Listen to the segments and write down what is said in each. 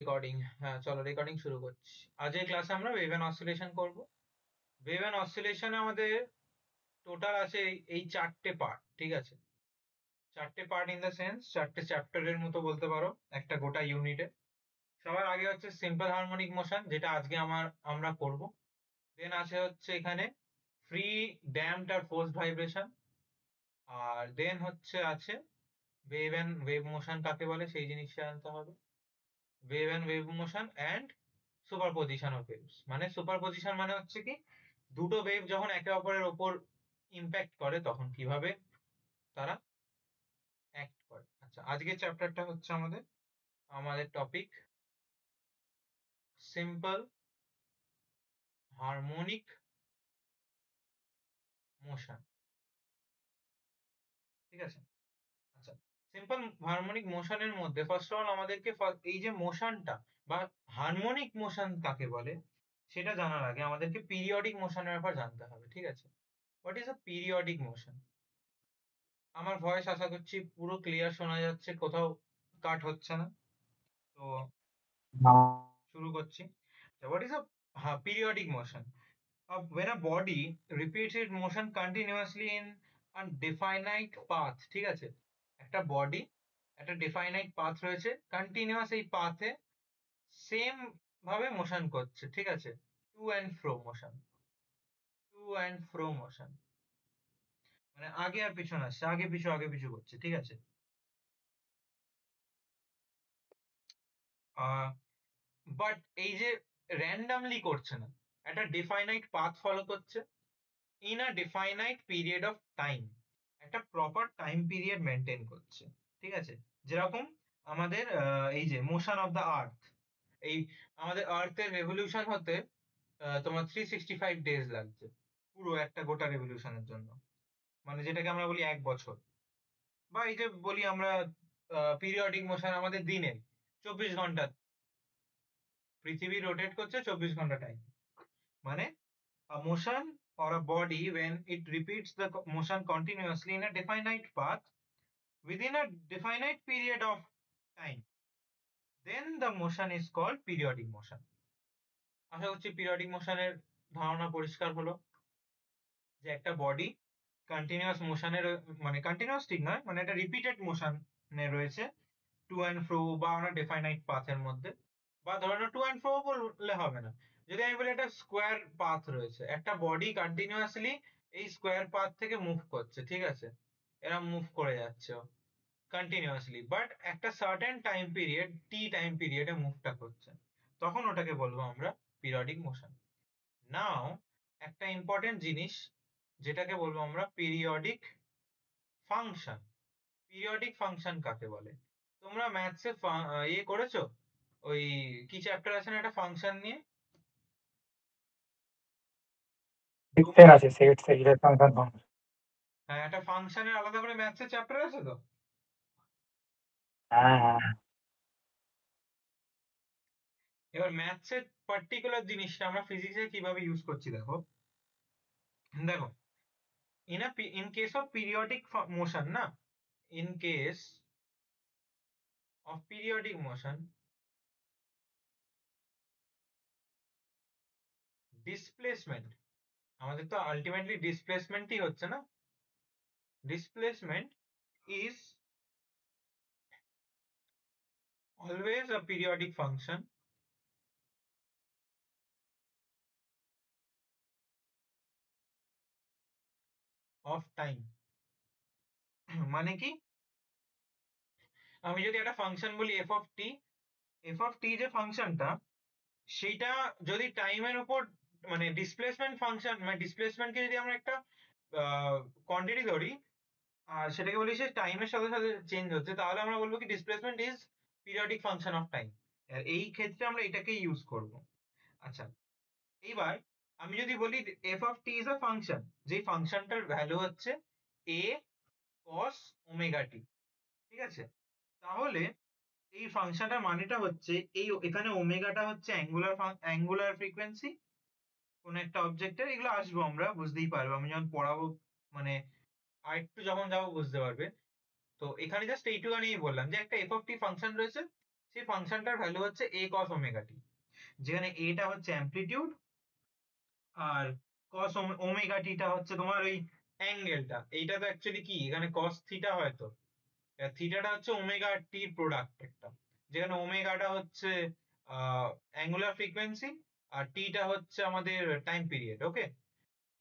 Recording. হ্যাঁ, চলো recording শুরু করছি। আজকের ক্লাসে আমরা ওয়েভ এন্ড অসিলেশন করব। ওয়েভ এন্ড অসিলেশন আমাদের টোটাল আছে এই চারটে পার্ট, ঠিক আছে? চারটে পার্ট ইন দ্য সেন্স চারটে চ্যাপ্টারের মতো বলতে পারো একটা গোটা ইউনিটে। সবার আগে হচ্ছে সিম্পল হারমোনিক মোশন, যেটা আজকে আমরা করব। দেন আছে হচ্ছে এখানে ফ্রি, ড্যাম্পড আর ফোর্সড ভাইব্রেশন। আর দেন আছে ওয়েভ মোশন কাকে বলে সেই জিনিসটা জানতে হবে। Wave motion and superposition of waves. মানে সুপারপজিশন মানে হচ্ছে কি, দুটো ওয়েভ যখন একে অপরের ওপর ইম্প্যাক্ট করে তখন কিভাবে তারা অ্যাক্ট করে। আচ্ছা, আজকের চ্যাপ্টারটা হচ্ছে আমাদের আমাদের টপিক সিম্পল হারমোনিক মোশন, ঠিক আছে? আচ্ছা, সিম্পল হারমোনিক মোশনের মধ্যে ফার্স্ট অফ অল আমাদেরকে এই যে মোশনটা বা হারমোনিক মোশন কাকে বলে সেটা জানার আগে আমাদেরকে পিরিয়ডিক মোশনের ব্যাপার জানতে হবে, ঠিক আছে? What is a periodic motion? আমার ভয়েস আশা করছি পুরো ক্লিয়ার শোনা যাচ্ছে, কোথাও কাট হচ্ছে না তো। শুরু করছি। What is a periodic motion? When a body repeats its motion continuously in a definite path, ঠিক আছে? একটা বডি একটা ডিফাইনাইট পাথ রয়েছে, কন্টিনিউয়াস এই পাথে সেম ভাবে মোশন করছে, ঠিক আছে? To and fro motion, to and fro motion মানে আগে আর পিছনে আসছে, আগে পিছু করছে, ঠিক আছে? বাট এই যে র্যান্ডামলি করছে না, একটা ডিফাইনাইট পাথ ফলো করছে in a definite period of time, একটা প্রপার টাইম পিরিয়ড মেনটেন করছে, ঠিক আছে? যেরকম আমাদের এই যে মোশন অফ দ্য আর্থ, এই আমাদের আর্থের রেভলিউশন হতে তোমার 365 ডেজ লাগছে, পুরো একটা গোটা রেভলিউশনের জন্য, মানে যেটাকে আমরা বলি 1 বছর। বা এই যে বলি আমরা পিরিয়ডিক মোশন আমাদের দিনে 24 ঘন্টা, পৃথিবী রোটেট করছে 24 ঘন্টা টাইম। মানে a motion or a body when it repeats the motion continuously in a definite path within a definite period of time, then the motion is called periodic motion. আশা করছি periodic মোশনের ধারণা পরিষ্কার হলো, যে একটা body continuous মোশনের, মানে continuous ঠিক নয়, মানে একটা রিপিটেড মোশনে রয়েছে টু অ্যান্ড ফ্রো বা আমরা ডেফাইনাইট পাথের মধ্যে। বা ধরে নাও টু অ্যান্ড ফ্রো বললে হবে না, যদি আমি বলি একটা স্কোয়ার পাথ রয়েছে, একটা বডি কন্টিনিউয়াসলি এই স্কোয়ার পাথ থেকে মুভ করছে, ঠিক আছে? এরা মুভ করে যাচ্ছে কন্টিনিউয়াসলি, বাট একটা সার্টেন টাইম পিরিয়ড টাইম পিরিয়ডে মুভটা করছে, তখন ওটাকে বলবো আমরা পিরিয়ডিক মোশন। নাও একটা ইম্পর্টেন্ট জিনিস, যেটাকে বলবো আমরা পিরিয়ডিক ফাংশন। পিরিয়ডিক ফাংশন কাকে বলে? তোমরা ম্যাথসে ইয়ে করেছো, ওই কি চ্যাপ্টার আছে না একটা ফাংশন নিয়ে? সেট আছে, সেট সেটের ফাংশন ফাংশন। হ্যাঁ, একটা ফাংশনের আলাদা করে ম্যাথসের চ্যাপ্টার আছে তো। হ্যাঁ হ্যাঁ এবার ম্যাথসের পার্টিকুলার জিনিসটা আমরা ফিজিক্সে কিভাবে ইউজ করছি দেখো। দেখো, in case of periodic motion না, in case of periodic motion, displacement, আমাদের তো আলটিমেটলি ডিসপ্লেসমেন্টই হচ্ছে না, displacement is always a periodic function of time. মানে কি, আমি যদি একটা ফাংশন বলি এফ অফ টি যে ফাংশনটা, সেইটা যদি টাইমের উপর, মানে ডিসপ্লেসমেন্ট ফাংশন, মানে ডিসপ্লেসমেন্টকে যদি আমরা একটা কোয়ান্টিটি ধরি আর সেটাকে বলি সে টাইমের সাথে সাথে চেঞ্জ হচ্ছে, তাহলে আমরা বলবো কি displacement is periodic function of time. আর এই ক্ষেত্রে আমরা এটাকেই ইউজ করব। আচ্ছা, এইবার আমি যদি বলি F of T is a function, যেই ফাংশনটার ভ্যালু হচ্ছে এ কস ওমেগা টি, ঠিক আছে? তাহলে এই ফাংশনটার মানেটা হচ্ছে এই এখানে ওমেগাটা হচ্ছে অ্যাঙ্গুলার ফ্রিকোয়েন্সি কোন একটা অবজেক্টের, এগুলো আসবো আমরা বুঝতেই পারবো আমি যখন পড়াবো, মানে আরেকটু যখন যাবো বুঝতে পারবে। তো এখানে জাস্ট এইটুখানি বললাম যে একটা এফ অফ টি ফাংশন রয়েছে, সেই ফাংশনটার ভ্যালু হচ্ছে a cos ওমেগা টি, যেখানে এটা হচ্ছে অ্যামপ্লিটিউড আর cos ওমেগা টিটা হচ্ছে তোমার ওই অ্যাঙ্গেলটা। এইটা তো অ্যাকচুয়ালি কি, এখানে cos থিটা হয়, তো থিটাটা হচ্ছে ওমেগা টির প্রোডাক্ট একটা, যেখানে ওমেগাটা হচ্ছে অ্যাঙ্গুলার ফ্রিকোয়েন্সি আর টিটা হচ্ছে আমাদের টাইম পিরিয়ড। ওকে,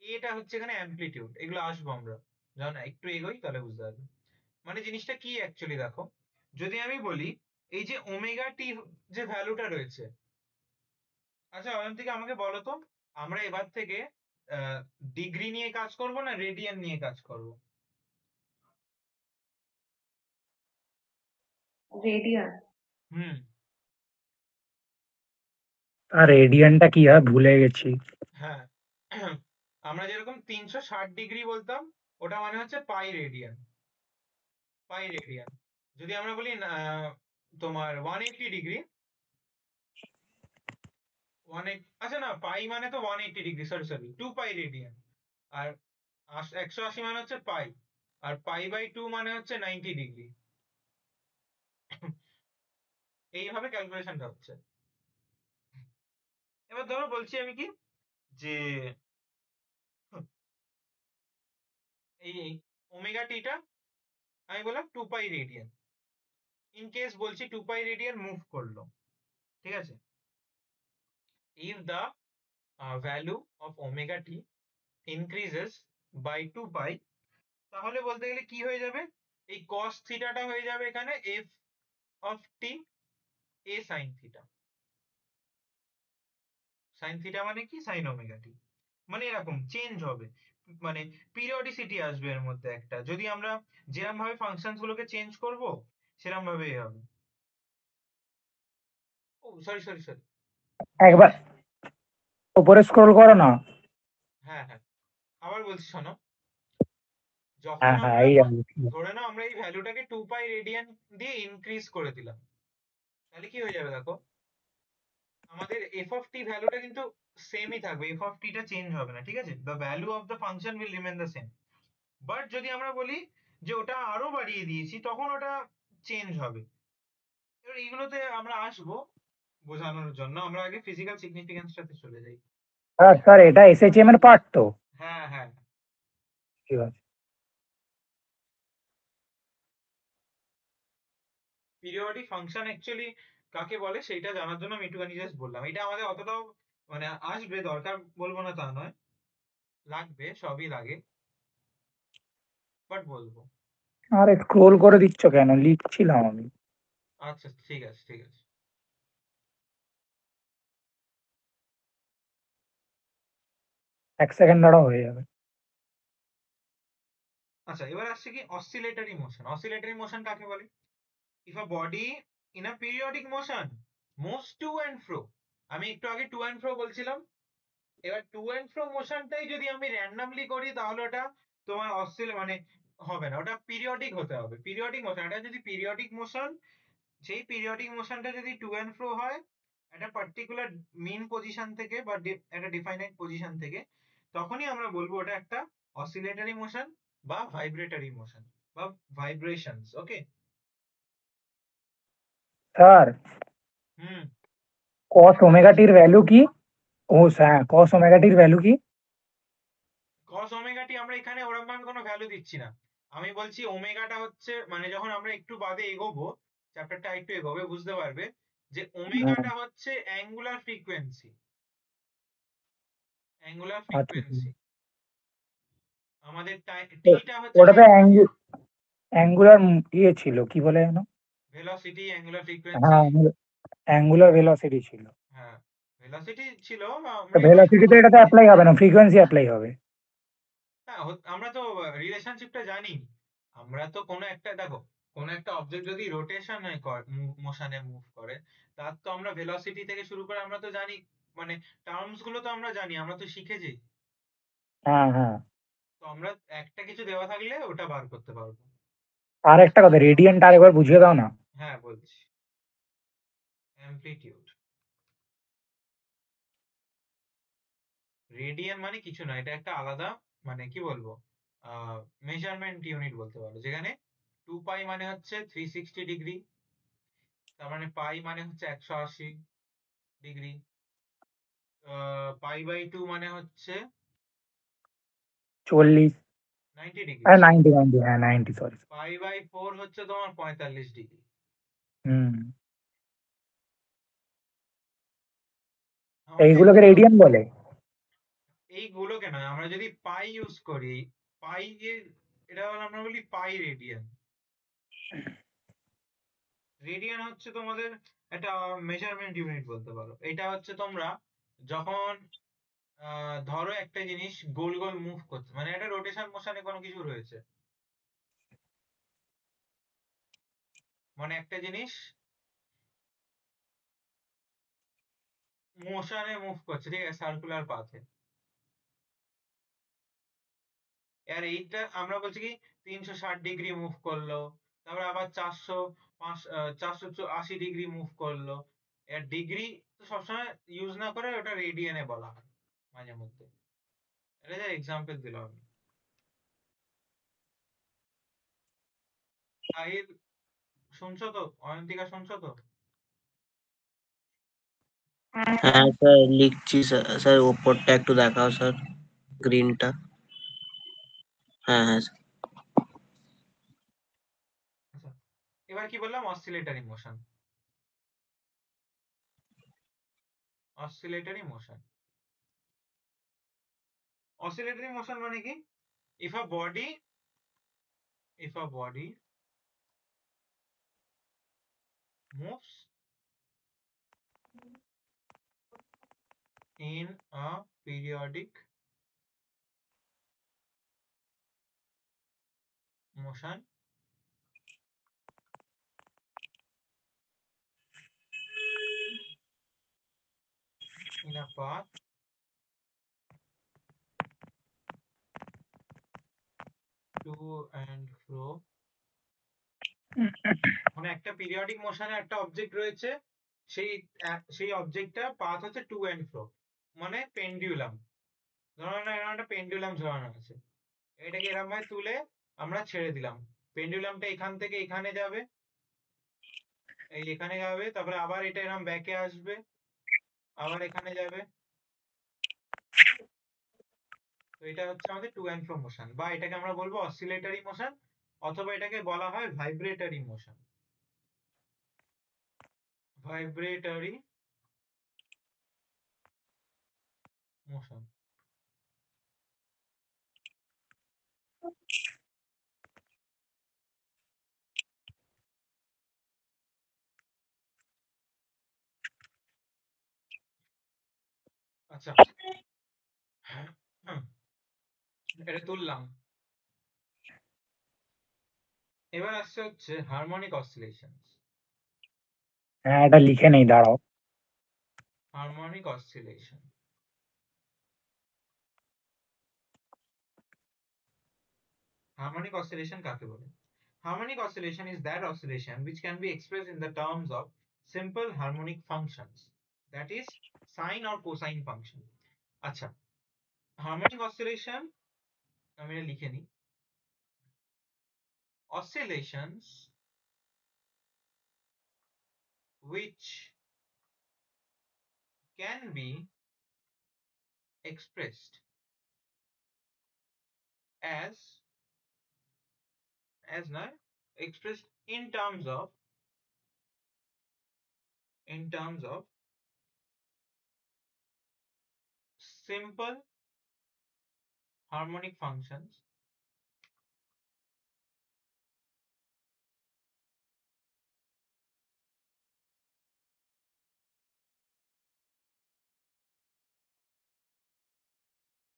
এটা হচ্ছে এখানে অ্যামপ্লিটিউড। এগুলো আসবো আমরা যখন একটু এগোই তাহলে বুঝতে পারবে। মানে জিনিসটা কি অ্যাকচুয়ালি দেখো, যদি আমি বলি এই যে ওমেগা টি যে ভ্যালুটা রয়েছে, আচ্ছা অয়ন থেকে আমাকে বলো তো, আমরা এবার থেকে ডিগ্রি নিয়ে কাজ করব না রেডিয়ান নিয়ে কাজ করব? রেডিয়ান। হুম। আর রেডিয়ানটা কি হয় ভুলে গেছি। হ্যাঁ, আমরা যেরকম 360 ডিগ্রি বলতাম, ওটা মানে হচ্ছে পাই রেডিয়ান। পাই রেডিয়ান। যদি আমরা বলি তোমার 180 ডিগ্রি, আচ্ছা না, পাই মানে তো 180 degree, sorry sorry, 2 pi radian. আর 180 মানে হচ্ছে পাই, আর পাই বাই 2 মানে হচ্ছে 90 ডিগ্রি। এইভাবে ক্যালকুলেশনটা হচ্ছে। এবার ধরো বলছি আমি কি, যে এই ওমেগা টিটা আমি বললাম 2 পাই রেডিয়ান। ইন কেস বলছি 2 পাই রেডিয়ান মুভ করলো, ঠিক আছে, if the value of omega t increases by 2 পাই, তাহলে বলতে গেলে কি হয়ে যাবে, এই cos থিটাটা হয়ে যাবে এখানে f of t a sin theta. Sign theta মানে কি, সাইন ওমেগা টি। মানে এরকম চেঞ্জ হবে, মানে পিরিয়ডিসিটি আসবে এর মধ্যে একটা, যদি আমরা যেরকম ভাবে ফাংশনস গুলোকে চেঞ্জ করব সেরকম ভাবেই হবে। ও সরি সরি সরি, একবার উপরে স্ক্রল করো না। হ্যাঁ হ্যাঁ, আবার বলছি শোনো, যখন হ্যাঁ হ্যাঁ, আমরা এই ধরে নাও আমরা এই ভ্যালুটাকে 2 পাই রেডিয়ান দিয়ে ইনক্রিজ করে দিলাম, তাহলে কি হয়ে যাবে দেখো, আমাদের এফ অফ টি ভ্যালুটা কিন্তু সেমই থাকবে, এফ অফ টিটা চেঞ্জ হবে না, ঠিক আছে, the value of the function will remain the same. But যদি আমরা বলি যে ওটা আরো বাড়িয়ে দিয়েছি, তখন ওটা চেঞ্জ হবে। এবার এইগুলোতে আমরা আসবো বোঝানোর জন্য, আমরা আগে ফিজিক্যাল সিগনিফিকেন্সটাতে চলে যাই। স্যার স্যার এটা এসএইচএম এর পার্ট তো? হ্যাঁ হ্যাঁ, ঠিক আছে। পিরিয়ডিক ফাংশন অ্যাকচুয়ালি কাকে বলে সেইটা জানার জন্য আমি একটুখানি জাস্ট বললাম। এটা আমাদের অতটাও মানে আসবে, দরকার বলবো না তা নয়, লাগবে, সবই লাগে, বাট বলবো। আরে স্ক্রোল করে দিচ্ছ কেন, লিখছিলাম আমি। আচ্ছা ঠিক আছে ঠিক আছে। এক সেকেন্ড দাঁড়াও, হয়ে যাবে। আচ্ছা এবার আসছে কি অসিলেটরি মোশন। অসিলেটরি মোশন কাকে বলে, if a body in a periodic motion moves to and fro, আমি একটু আগে টু অ্যান্ড ফ্রো বলছিলাম, এবার টু অ্যান্ড ফ্রো মোশনটাই যদি আমি র্যান্ডামলি করি তাহলে ওটা তোমার মানে হবে না, ওটা পিরিয়ডিক হতে হবে। পিরিয়ডিক মোশন, এটা যদি পিরিয়ডিক মোশন, সেই পিরিয়ডিক মোশনটা যদি টু অ্যান্ড ফ্রো হয় একটা পার্টিকুলার মিন পজিশন থেকে বা একটা ডিফাইনাইট পজিশন থেকে, তখনই আমরা বলবো ওটা একটা অসিলেটরি মোশন বা ভাইব্রেটরি মোশন বা ভাইব্রেশনস। ওকে। স্যার হুম। কস ওমেগাটির ভ্যালু কি? ও হ্যাঁ, কস ওমেগাটির ভ্যালু কি? কস ওমেগাটি আমরা এখানে ওরকম ভাবে কোনো ভ্যালু দিচ্ছি না। আমি বলছি ওমেগাটা হচ্ছে, মানে যখন আমরা একটু বাদে এগোবো, চ্যাপ্টারটা একটু এগোবে বুঝতে পারবে যে হ্যাঁ, ওমেগাটা হচ্ছে অ্যাঙ্গুলার ফ্রিকোয়েন্সি। অ্যাঙ্গুলার আচ্ছা ঠিক ফ্রিকোয়েন্সি আছে। আমাদের তো টিটা হচ্ছে ওটাতে টাইম। অ্যাঙ্গুলার ইয়ে ছিল, কি বলে যেন? ভেলোসিটি, অ্যাঙ্গুলার হ্যাঁ, ফ্রিকোয়েন্সি। অ্যাঙ্গুলার ভেলোসিটি ছিল। হ্যাঁ, ভেলোসিটি ছিল, তো আমরা এবার ভেলোসিটি তো এটাতে অ্যাপ্লাই হবে না, ফ্রিকোয়েন্সি অ্যাপ্লাই হবে। হ্যাঁ আমরা তো রিলেশনশিপটা জানি। আমরা তো কোনো একটা দেখো, কোনো একটা অবজেক্ট যদি রোটেশন মোশনে মুভ করে, তার তো আমরা ভেলোসিটি থেকে শুরু করে আমরা তো জানি, মানে টার্মস গুলো তো আমরা জানি, আমরা তো শিখেছি। হ্যাঁ হ্যাঁ। তো আমরা একটা কিছু দেওয়া থাকলে ওটা বার করতে পারবো। আর একটা কথা, রেডিয়েন্ট আরেকবার বুঝিয়ে দাও না। হ্যাঁ বলছি, অ্যামপ্লিটিউড। রেডিয়ান মানে কিছু না, এটা একটা আলাদা, মানে কি বলবো, মেজারমেন্ট ইউনিট বলতে পারো, যেখানে 2 পাই মানে হচ্ছে 360 ডিগ্রি, তার মানে পাই মানে হচ্ছে 180 ডিগ্রি, পাই বাই 2 মানে হচ্ছে 40, 90 ডিগ্রি, 90, 90, হ্যাঁ 90, সরি। পাই বাই 4 হচ্ছে তোমার 45 ডিগ্রি। হুম। আমাকে এইগুলোকে রেডিয়ান বলে? এইগুলোকে নয়, আমরা যদি পাই ইউজ করি, পাই এটা আমরা বলি পাই রেডিয়ান। রেডিয়ান হচ্ছে তোমাদের একটা মেজারমেন্ট ইউনিট বলতে পারো। এটা হচ্ছে তোমরা যখন ধরো একটা জিনিস গোল গোল মুভ করছে, মানে একটা রোটেশন মোশনে কোনো কিছু রয়েছে, মানে একটা জিনিস মোশনে মুভ করছে, ঠিক আছে, সার্কুলার পাথে। আর এইটা আমরা বলছি কি 360 ডিগ্রি মুভ করলো, তারপর আবার 480 ডিগ্রি মুভ করলো। এর ডিগ্রি তো সবসময় ইউজ না করে ওটা রেডিয়ানে বলা হয় মাঝে মধ্যে। এটা যে এক্সাম্পল দিলাম আমি। সাহিল, শুনছো তো? অয়ন্তিকা, শুনছো তো? হ্যাঁ স্যার, লিখছি স্যার। স্যার ওপরটা একটু দেখাও স্যার, গ্রিনটা। হ্যাঁ হ্যাঁ স্যার। আচ্ছা, এবার কি বললাম? Oscillatory motion. Oscillatory motion, oscillatory motion মানে কি? If a body if a body moves in a periodic motion in a path to and fro, মানে একটা পিরিয়ডিক মোশনে একটা অবজেক্ট রয়েছে, সেই সেই অবজেক্টটা পাথ হচ্ছে টু এন্ড ফ্রো, মানে পেন্ডুলাম। ধরো না, এরকম একটা পেন্ডুলাম ঝোলানো আছে, এটাকে এরকম ভাবে তুলে আমরা ছেড়ে দিলাম, পেন্ডুলামটা এখান থেকে এখানে যাবে, এই এখানে যাবে, তারপরে আবার এটা এরকম ব্যাকে আসবে, আবার এখানে যাবে। তো এটা হচ্ছে আমাদের টু অ্যান্ড ফ্রো মোশন, বা এটাকে আমরা বলবো অসিলেটরি মোশন, অথবা এটাকে বলা হয় ভাইব্রেটরি মোশন। Vibratory motion. আচ্ছা, এটা তুললাম। এবার আসছে হচ্ছে হারমোনিক অসিলেশনস। হ্যাঁ, এটা লিখে নেই, দাঁড়াও। হারমোনিক অসিলেশন, হারমোনিক অসিলেশন কাকে বলে? Harmonic oscillation is that oscillation which can be expressed in the terms of simple harmonic functions, that is sine or cosine function. আচ্ছা, হারমোনিক অসিলেশন আমি এটা লিখে নিই। Oscillations which can be expressed as no, expressed in terms of simple harmonic functions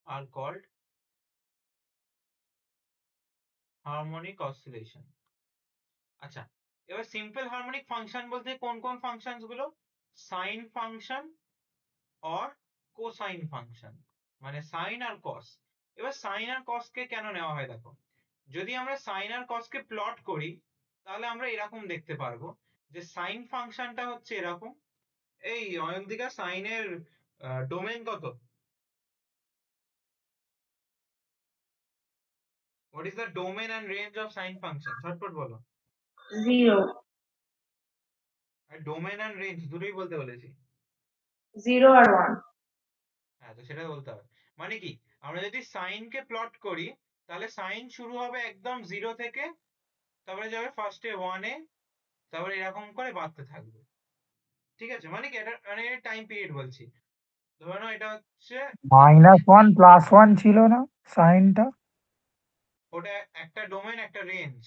are called harmonic oscillation. আচ্ছা, এবার simple harmonic function বলতে কোন কোন ফাংশনস গুলো? Sine function or cosine function, মানে সাইন আর কস। এবার সাইন আর কস কে কেন নেওয়া হয় দেখো, যদি আমরা সাইন আর কস কে প্লট করি, তাহলে আমরা এরকম দেখতে পারবো যে সাইন ফাংশনটা হচ্ছে এরকম। এই অয়ন্তিকা, সাইনের ডোমেন কত? What is the domain and range of sine function? ঝটপট বলো। 0. আর ডোমেন অ্যান্ড রেঞ্জ দুটোই বলতে বলেছি। 0 আর 1। হ্যাঁ, তো সেটা বলতে হবে। মানে কি, আমরা যদি সাইনকে প্লট করি, তাহলে সাইন শুরু হবে একদম 0 থেকে, তারপরে যাবে ফার্স্টে 1 এ, তারপরে এরকম করে বাড়তে থাকবে। ঠিক আছে, মানে কি এটা মানে টাইম পিরিয়ড বলছি। ধরে নাও এটা হচ্ছে -1 +1 ছিল না সাইনটা? ওটা একটা ডোমেন একটা রেঞ্জ,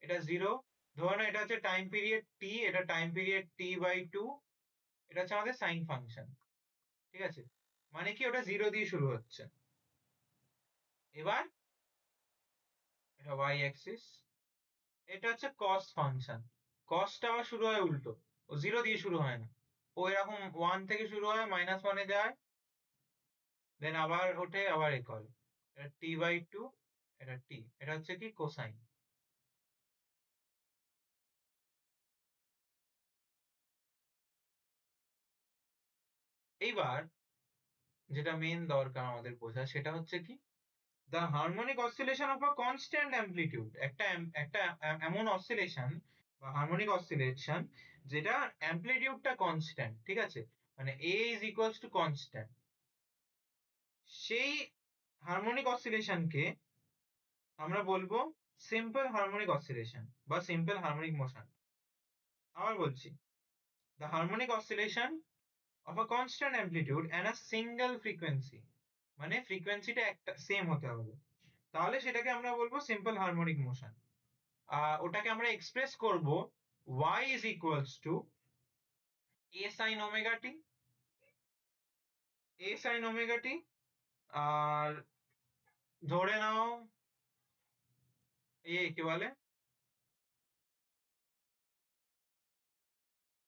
এটা 0। ধরে নাও এটা হচ্ছে টাইম পিরিয়ড টি, এটা টাইম পিরিয়ড t/2, এটা হচ্ছে আমাদের সাইন ফাংশন। ঠিক আছে, মানে কি ওটা 0 দিয়ে শুরু হচ্ছে। এবার এটা y অ্যাক্সিস, এটা হচ্ছে কস ফাংশন। কসটা আবার শুরু হয় উল্টো, ও 0 দিয়ে শুরু হয় না, ও এরকম 1 থেকে শুরু হয়, -1 এ যায়, দেন আবার ওঠে, আবার এ করে। এটা t/2, এটা t, এটা হচ্ছে কি কোসাইন। এইবার যেটা মেন দরকার আমাদের বোঝা, সেটা হচ্ছে কি, the harmonic oscillation of a constant amplitude. একটা এমন অসিলেশন বা হারমোনিক অসিলেশন যেটা অ্যামপ্লিটিউডটা কনস্ট্যান্ট, ঠিক আছে, মানে a is equals to constant, সেই হারমোনিক অসিলেশনকে আমরা বলবো সিম্পল হারমোনিক অসিলেশন বা সিম্পল হারমোনিক মোশন। আবার বলছি, the harmonic oscillation of a constant amplitude and a single frequency, মানে ফ্রিকোয়েন্সিটা একটা সেম হতে হবে, তাহলে সেটাকে আমরা বলবো সিম্পল হারমোনিক মোশন। ওটাকে আমরা এক্সপ্রেস করব y is equals to a sin omega t, a sin omega t, আর ধরে নাও কি বলে,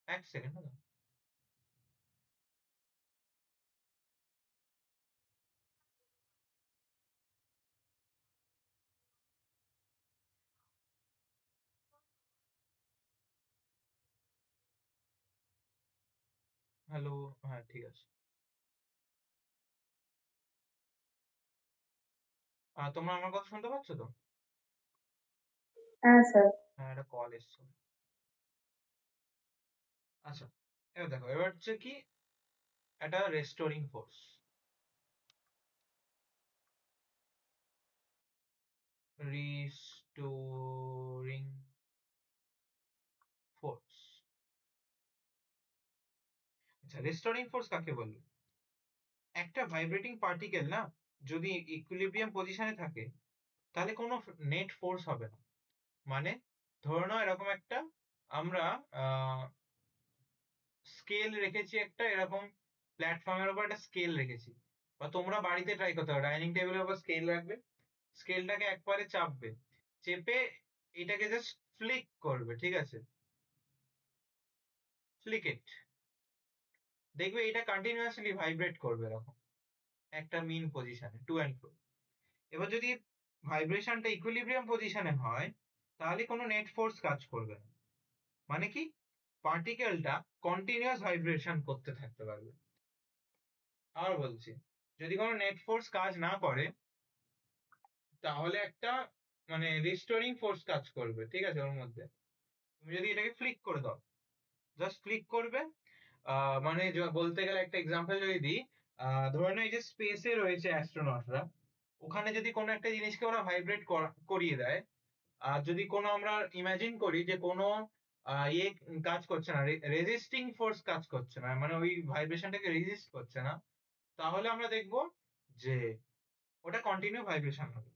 এক সেকেন্ড। হ্যালো, হ্যাঁ ঠিক আছে। তোমরা আমার কথা শুনতে পাচ্ছ তো? হ্যাঁ স্যার। হ্যাঁ, একটা কল এসছে। আচ্ছা, এবার দেখো, এবার হচ্ছে কি একটা রেস্টোরিং ফোর্স, রিস্টোরিং ফোর্স। আচ্ছা, রেস্টোরিং ফোর্স কাকে বলবো? একটা ভাইব্রেটিং পার্টিকেল না, যদি ইকুইলিব্রিয়াম পজিশনে থাকে, তাহলে কোনো নেট ফোর্স হবে না। মানে ধরে নাও এরকম একটা আমরা স্কেল রেখেছি, একটা এরকম প্ল্যাটফর্মের উপর একটা স্কেল রেখেছি, বা তোমরা বাড়িতে ট্রাই করতে পারো, ডাইনিং টেবিলের উপর স্কেল রাখবে, স্কেলটাকে একবারে চাপবে, চেপে এটাকে জাস্ট ফ্লিক করবে, ঠিক আছে, ফ্লিক ইট, দেখবে এটা কন্টিনিউয়াসলি ভাইব্রেট করবে এরকম একটা মিন পজিশনে, টু অ্যান্ড ফ্রো। এবার যদি ভাইব্রেশনটা ইকুইলিব্রিয়াম পজিশনে হয়, তাহলে কোনো নেট ফোর্স কাজ করবে না। মানে কি, পার্টিকেলটা কন্টিনিউয়াস ভাইব্রেশন করতে থাকতে পারবে। আর বলছি, যদি কোনো নেট ফোর্স কাজ না করে, তাহলে একটা মানে রিস্টোরিং ফোর্স কাজ করবে, ঠিক আছে, ওর মধ্যে। তুমি যদি এটাকে ফ্লিক করে দাও, জাস্ট ফ্লিক করবে, মানে বলতে গেলে একটা এক্সাম্পল যদি দিই, ধরে নাও এই যে স্পেসে রয়েছে অ্যাস্ট্রোনটরা, ওখানে যদি কোনো একটা জিনিসকে ওরা ভাইব্রেট করিয়ে দেয়, আর যদি কোনো আমরা ইমাজিন করি যে কোনো ইয়ে কাজ করছে না, রেজিস্টিং ফোর্স কাজ করছে না, মানে ওই ভাইব্রেশনটাকে রেজিস্ট করছে না, তাহলে আমরা দেখব যে ওটা কন্টিনিউ ভাইব্রেশন হবে।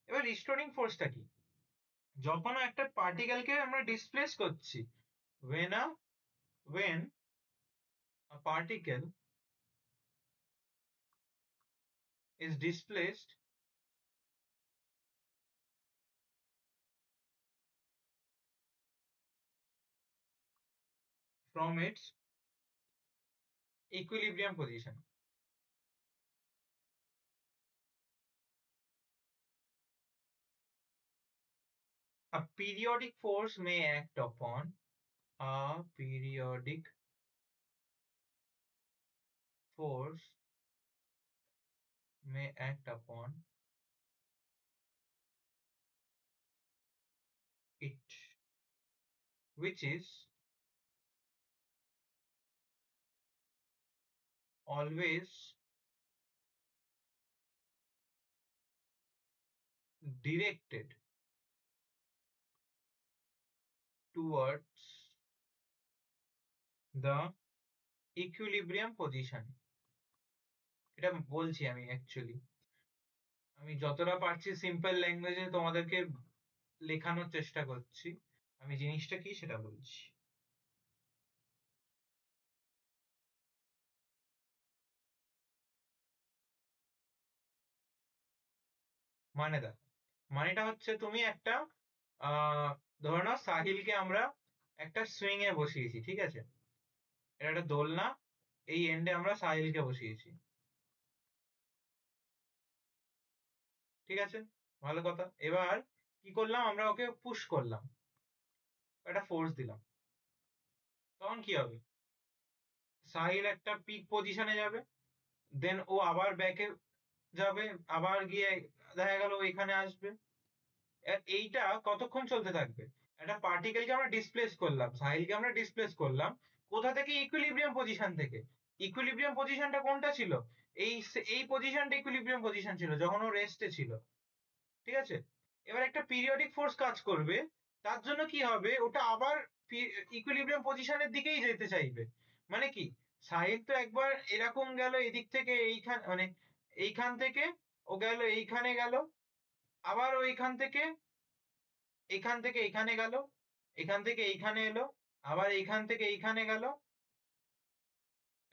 এবার রিস্টোরিং ফোর্সটা কি? যখন একটা পার্টিকেলকে আমরা ডিসপ্লেস করছি, when a when a particle is displaced from its equilibrium position, a periodic force may act upon a periodic force may act upon it, which is always directed towards the equilibrium position. এটা বলছি আমি actually, আমি যতটা পারছি simple ল্যাঙ্গুয়েজে তোমাদেরকে লেখানোর চেষ্টা করছি। আমি জিনিসটা কি সেটা বলছি। মানে দেখো, মানেটা হচ্ছে তুমি একটা ধরে নাও সাহিলকে আমরা একটা সুইং এ বসিয়েছি, ঠিক আছে? এটা একটা দোলনা, এই এন্ডে আমরা সাহিলকে বসিয়েছি, ঠিক আছে? ভালো কথা। এবার কি করলাম, আমরা ওকে পুশ করলাম, একটা ফোর্স দিলাম। তখন কি হবে? সাহিল একটা পিক পজিশনে যাবে, দেন ও আবার ব্যাকে যাবে, আবার গিয়ে দেখা গেল ও এখানে আসবে। এইটা কতক্ষণ চলতে থাকবে? একটা পার্টিকেলকে আমরা ডিসপ্লেস করলাম, সাহিলকে আমরা ডিসপ্লেস করলাম কোথা থেকে? ইকুইলিব্রিয়াম পজিশন থেকে। ইকুইলিব্রিয়াম পজিশনটা কোনটা ছিল? এই এই পজিশনটা ইকুইলিব্রিয়াম পজিশন ছিল যখন ও রেস্টে ছিল, ঠিক আছে? এবার একটা পিরিয়ডিক ফোর্স কাজ করবে, তার জন্য কি হবে? ওটা আবার ইকুইলিব্রিয়াম পজিশনের দিকেই যেতে চাইবে। মানে কি, সাহিল তো একবার এরকম গেল এদিক থেকে এইখান, মানে এইখান থেকে ও গেল এইখানে গেল, আবার ও এখান থেকে এখানে গেল, এখান থেকে এইখানে এলো, আবার এইখান থেকে এইখানে গেল,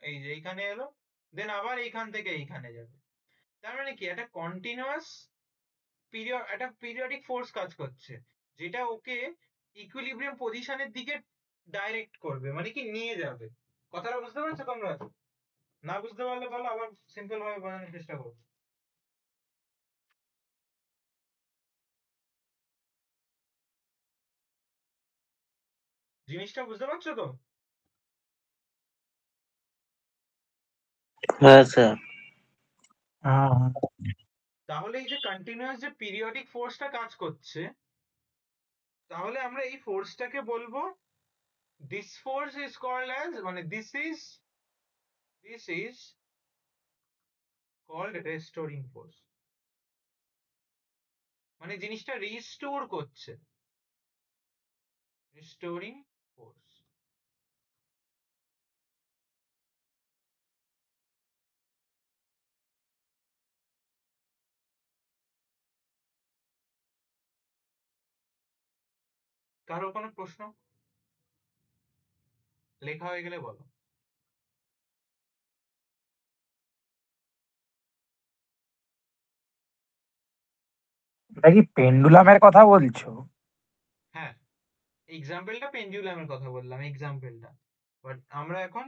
এই যে এইখানে এলো, দেন আবার এইখান থেকে এইখানে যাবে। তার মানে কি, একটা কন্টিনিউয়াস পিরিয়ড, একটা পিরিয়ডিক ফোর্স কাজ করছে, যেটা ওকে ইকুইলিব্রিয়াম পজিশনের দিকে ডাইরেক্ট করবে, মানে কি নিয়ে যাবে। কথাটা বুঝতে পারছো তোমরা? না বুঝতে পারলে বলো, আবার সিম্পল ভাবে বোঝানোর চেষ্টা করো। জিনিসটা বুঝতে পারছো তো? হ্যাঁ স্যার। হ্যাঁ হ্যাঁ। তাহলে এই যে কন্টিনিউয়াস যে পিরিয়ডিক ফোর্সটা কাজ করছে, তাহলে আমরা এই ফোর্সটাকে বলবো, this force is called as, মানে this is called restoring force। মানে জিনিসটা রিস্টোর করছে, রিস্টোরিং ফোর্স। কারো কোনো প্রশ্ন? লেখা হয়ে গেলে বলো। এটা কি পেন্ডুলামের কথা বলছো? হ্যাঁ, এক্সাম্পলটা পেন্ডুলামের কথা বললাম, এক্সাম্পলটা। বাট আমরা এখন,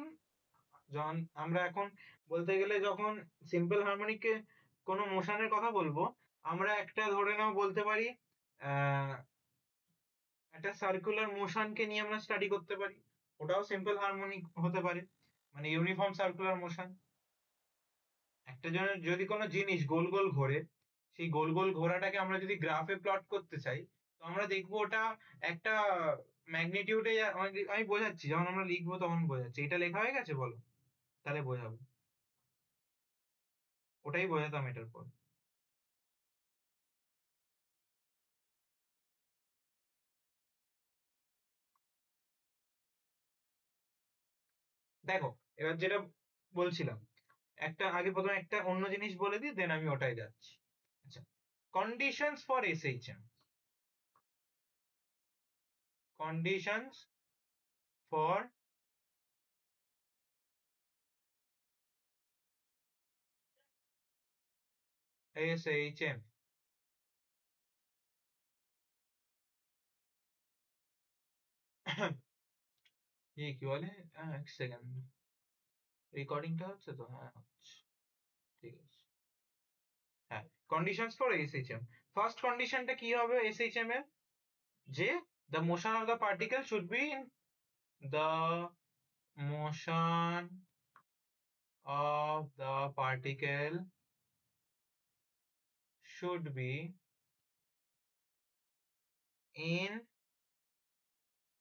যখন আমরা এখন বলতে গেলে যখন সিম্পল হারমোনিকে কোনো মোশনের কথা বলবো, আমরা একটা ধরে নাও বলতে পারি, আহ একটা সার্কুলার মোশনকে নিয়ে আমরা স্টাডি করতে পারি, ওটাও সিম্পল হারমোনিক হতে পারে, মানে ইউনিফর্ম সার্কুলার মোশন। একটা যদি কোনো জিনিস গোল গোল ঘোরে, সেই গোল গোল ঘোরাটাকে আমরা যদি গ্রাফে প্লট করতে চাই, তো আমরা দেখবো ওটা একটা ম্যাগনিটিউডে, আমি বোঝাচ্ছি, যখন আমরা লিখবো তখন বোঝাচ্ছি। এটা লেখা হয়ে গেছে বলো, তাহলে বোঝাবো, ওটাই বোঝাতাম এটার পর। দেখো, এবার যেটা বলছিলাম, একটা আগে প্রথমে একটা অন্য জিনিস বলে দিই, দেন আমি ওটাই যাচ্ছি। আচ্ছা, conditions for SHM, conditions for SHM. কি বলে, এক সেকেন্ড, রেকর্ডিংটা হচ্ছে তো? হ্যাঁ হচ্ছে, ঠিক আছে। হ্যাঁ, কন্ডিশনস ফর এসএইচএম। ফার্স্ট কন্ডিশনটা কি হবে এসএইচএম এর? যে the motion of the particle should be in the motion of the particle should be in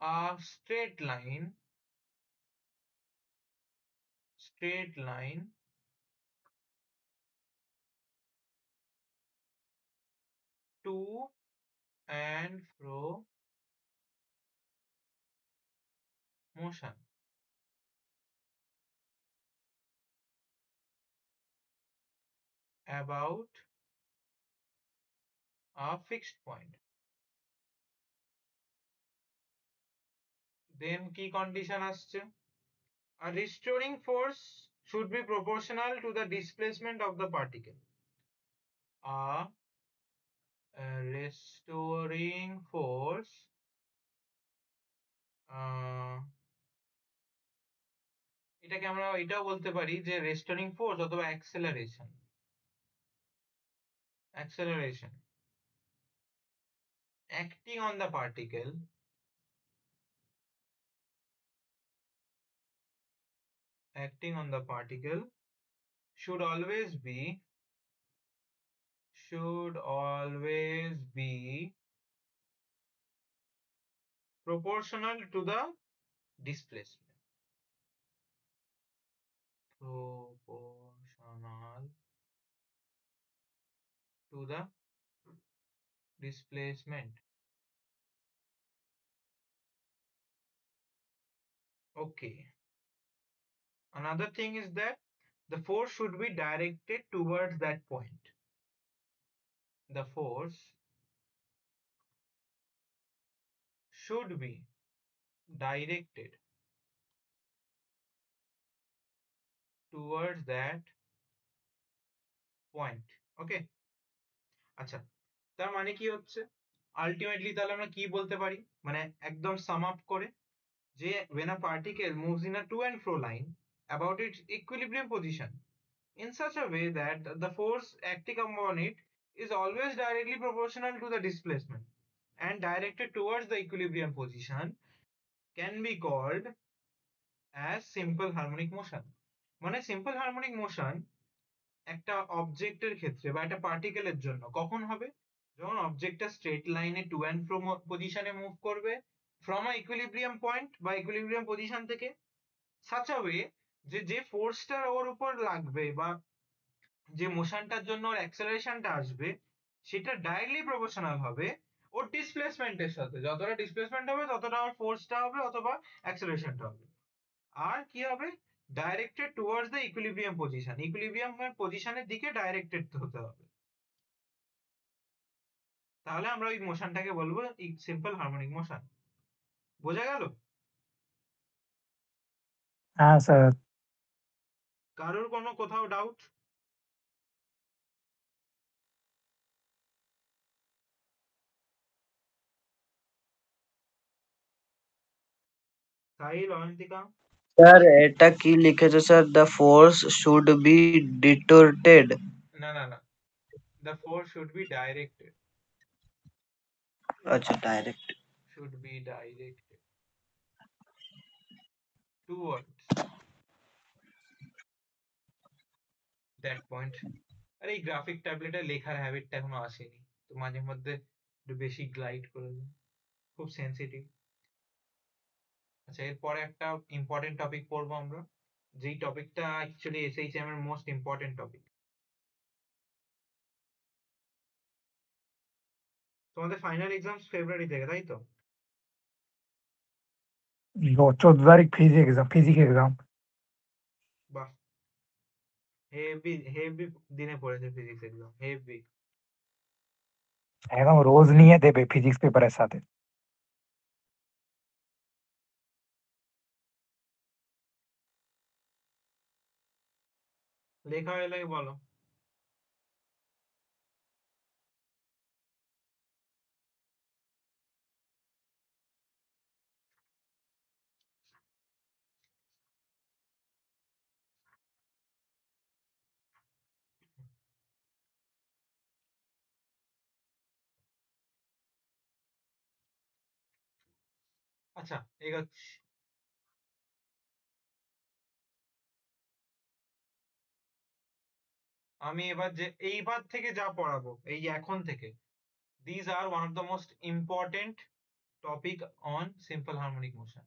a straight line straight line to and fro motion about a fixed point. Then key condition আসছে, a restoring force should be proportional to the displacement of the particle. A restoring force এটাকে আমরা এটাও বলতে পারি যে restoring force অথবা acceleration acting on the particle should always be proportional to the displacement. Proportional to the displacement. Okay. Another thing is that the force should be directed towards that point. The force should be directed towards that point. Okay. আচ্ছা, তার মানে কি হচ্ছে, ultimately তাহলে আমরা কি বলতে পারি, মানে একদম সাম আপ করে, যে when a particle moves in a to and fro line about its equilibrium position in such a way that the force acting upon it is always directly proportional to the displacement and directed towards the equilibrium position can be called as simple harmonic motion. মানে simple harmonic motion একটা অবজেক্টের ক্ষেত্রে বা একটা পার্টিকেলের জন্য কখন হবে, যখন অবজেক্টটা স্ট্রেট লাইনে টু অ্যান্ড ফ্রো পজিশনে মুভ করবে ফ্রম আ ইকুইলিব্রিয়াম পয়েন্ট বা ইকুইলিব্রিয়াম পজিশন থেকে, সাচ আ ওয়ে যে যে ফোর্সটা ওর উপর লাগবে বা যে মোশনটার জন্য ওর অ্যাক্সেলারেশনটা আসবে সেটা ডাইরেক্টলি প্রপোর্শনাল হবে ওর ডিসপ্লেসমেন্টের সাথে, যতটা ডিসপ্লেসমেন্ট হবে ততটা ওর ফোর্সটা হবে অথবা অ্যাক্সেলারেশনটা হবে। আর কি হবে, ডাইরেক্টেড টুয়ার্ডস দ্য ইকুইলিব্রিয়াম পজিশনের দিকে ডাইরেক্টেড হতে হবে। তাহলে আমরা ওই মোশনটাকে বলবো সিম্পল হারমোনিক মোশন। বোঝা গেল? হ্যাঁ স্যার। কারোর কোনো কোথাও ডাউট? সাহিল, অয়ন্তিকা? স্যার এটা কি লিখেছে sir, the force should be distorted? না না না, the force should be directed, আচ্ছা, direct. should be directed towards that point. আরে এই গ্রাফিক ট্যাবলেটে লেখার হ্যাবিটটা এখনো আসেনি, তো মাঝে মধ্যে একটু বেশি গ্লাইড করে দিই, খুব সেন্সিটিভ। আচ্ছা, এরপরে একটা ইম্পর্টেন্ট টপিক পড়বো আমরা, যেই টপিকটা অ্যাকচুয়ালি এসএইচএম এর মোস্ট ইম্পর্টেন্ট টপিক। তোমাদের ফাইনাল এক্সাম ফেব্রুয়ারি থেকে, তাই তো? 14 তারিখ ফিজিক্স এক্সাম। বাহ, হেভি হেভি দিনে পড়েছে ফিজিক্স এক্সাম, হেভি। একদম রোজ নিয়ে দেবে ফিজিক্স পেপারের সাথে। লেখা হলে বলো। আচ্ছা, এগোচ্ছি। আমি এইবার থেকে যা পড়াবো, এই এখন থেকে, these are one of the most important topic on simple harmonic motion.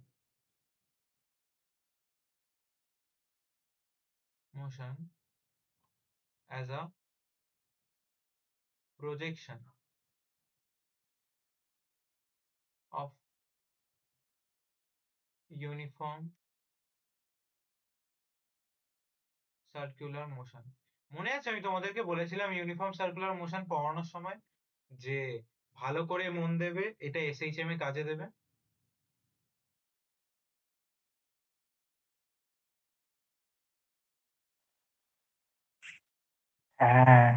motion as a projection of uniform circular motion. মনে আছে আমি তোমাদেরকে বলেছিলাম ইউনিফর্ম সার্কুলার মোশন পড়ানোর সময় যে ভালো করে মন দেবে, এটা এসএইচএম এ কাজে দেবে। হ্যাঁ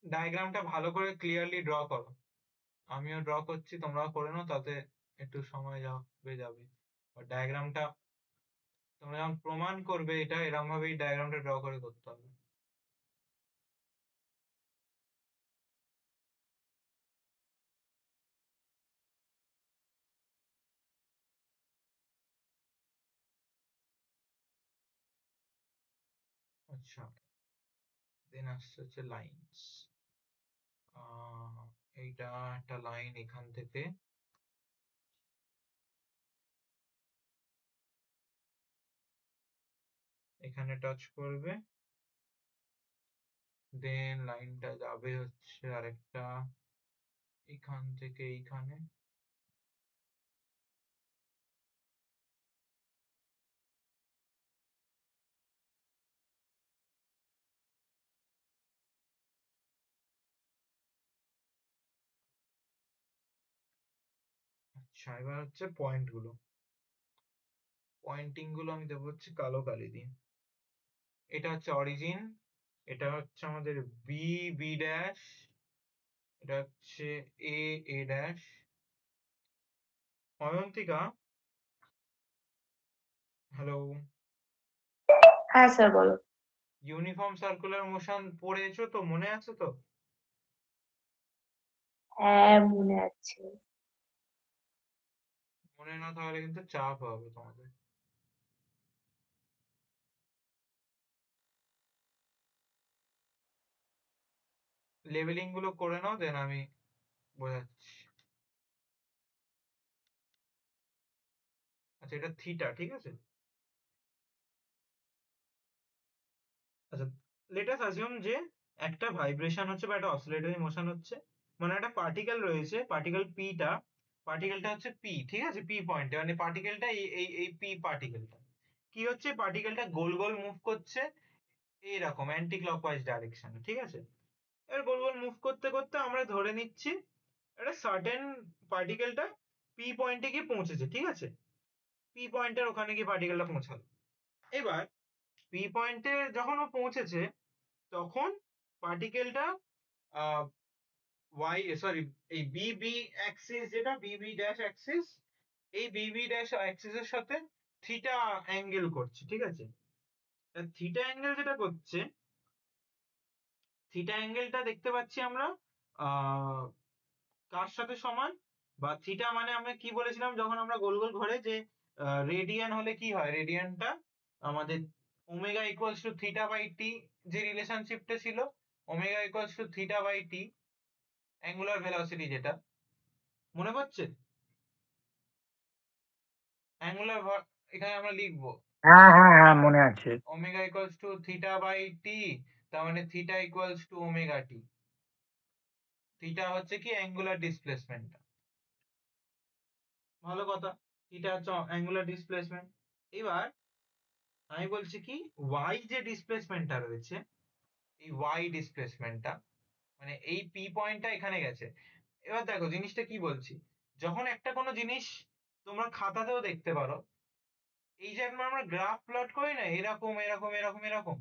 ডায়াগ্রামটা ভালো করে ক্লিয়ারলি ড্র করো। আমিও ড্র করছি, তোমরাও করে নাও, তাতে একটু সময় যাবে। ডায়াগ্রামটা তোমরা যখন প্রমাণ করবে এটা, এরকম ভাবেই ডায়াগ্রামটা ড্র করে করতে হবে। আচ্ছা, দেন আসছে হচ্ছে লাইনস। এইটা একটা লাইন এখান থেকে এখানে টাচ করবে, দেন লাইনটা যাবে হচ্ছে আরেকটা এখান থেকে এইখানে। আচ্ছা, এবার হচ্ছে পয়েন্ট গুলো, পয়েন্টিং গুলো আমি দেবো হচ্ছে কালো কালি দিয়ে। এটা হচ্ছে অরিজিন, এটা হচ্ছে আমাদের বি বি ড্যাশ, এটা হচ্ছে এ এ ড্যাশ। অয়ন্তিকা, হ্যালো, হ্যাঁ স্যার বলো। ইউনিফর্ম সার্কুলার মোশন পড়েছো তো, মনে আছে তো? হ্যাঁ মনে আছে। মনে না থাকলে কিন্তু চাপ হবে তোমাদের। লেভেলিং গুলো করে নাও, দেন আমি বোঝাচ্ছি। আচ্ছা, এটা থিটা, ঠিক আছে। আচ্ছা, লেট আস অ্যাজিউম যে একটা ভাইব্রেশন হচ্ছে বা একটা অসিলেটরি মোশন হচ্ছে, মানে একটা পার্টিকেল রয়েছে, পার্টিকেল পিটা, পার্টিকেলটা হচ্ছে পি, ঠিক আছে, পি পয়েন্টে, মানে পার্টিকেলটা এই এই এই পি পার্টিকেলটা কি হচ্ছে, পার্টিকেলটা গোল গোল মুভ করছে এইরকম অ্যান্টি ক্লকওয়াইজ ডাইরেকশনে, ঠিক আছে। এবার গোল গোল মুভ করতে করতে আমরা ধরে নিচ্ছি একটা সার্টেন পার্টিকেলটা পি পয়েন্টে গিয়ে পৌঁছেছে, ঠিক আছে, পি পয়েন্টের ওখানে গিয়ে পার্টিকেলটা পৌঁছালো। এবার পি পয়েন্টে যখন ও পৌঁছেছে, তখন পার্টিকেলটা ওয়াই সরি এই বিবি অ্যাক্সিস, যেটা বিবি ড্যাশ অ্যাক্সিস, এই বিবি ড্যাশ অ্যাক্সিসের সাথে থিটা অ্যাঙ্গেল করছে, ঠিক আছে। থিটা অ্যাঙ্গেল যেটা করছে, থিটা অ্যাঙ্গেলটা দেখতে পাচ্ছি আমরা কার সাথে সমান, বা থিটা মানে আমরা কি বলেছিলাম যখন আমরা গোল গোল ঘোরে, যে রেডিয়ান হলে কি হয়, রেডিয়ানটা আমাদের omega equals to theta by T, যে রিলেশনশিপটা ছিল, omega equals to theta by T, angular velocity, যেটা মনে পড়ছে, অ্যাঙ্গুলার এখানে আমরা লিখবো হ্যাঁ হ্যাঁ হ্যাঁ মনে আছে। Omega equals to theta by T, তার মানে theta equals to omega T. Theta হচ্ছে কি অ্যাঙ্গুলার ডিসপ্লেসমেন্ট, ভালো কথা, থিটা হচ্ছে অ্যাঙ্গুলার ডিসপ্লেসমেন্ট। এবার আমি বলছি কি, ওয়াই যে ডিসপ্লেসমেন্টটা রয়েছে, এই ওয়াই ডিসপ্লেসমেন্টটা মানে এই পি পয়েন্টটা এখানে গেছে। এবার দেখো জিনিসটা কি বলছি, যখন একটা কোনো জিনিস তোমরা খাতাতেও দেখতে পারো, এই যে আমরা গ্রাফ প্লট করি না, এরকম এরকম এরকম এরকম,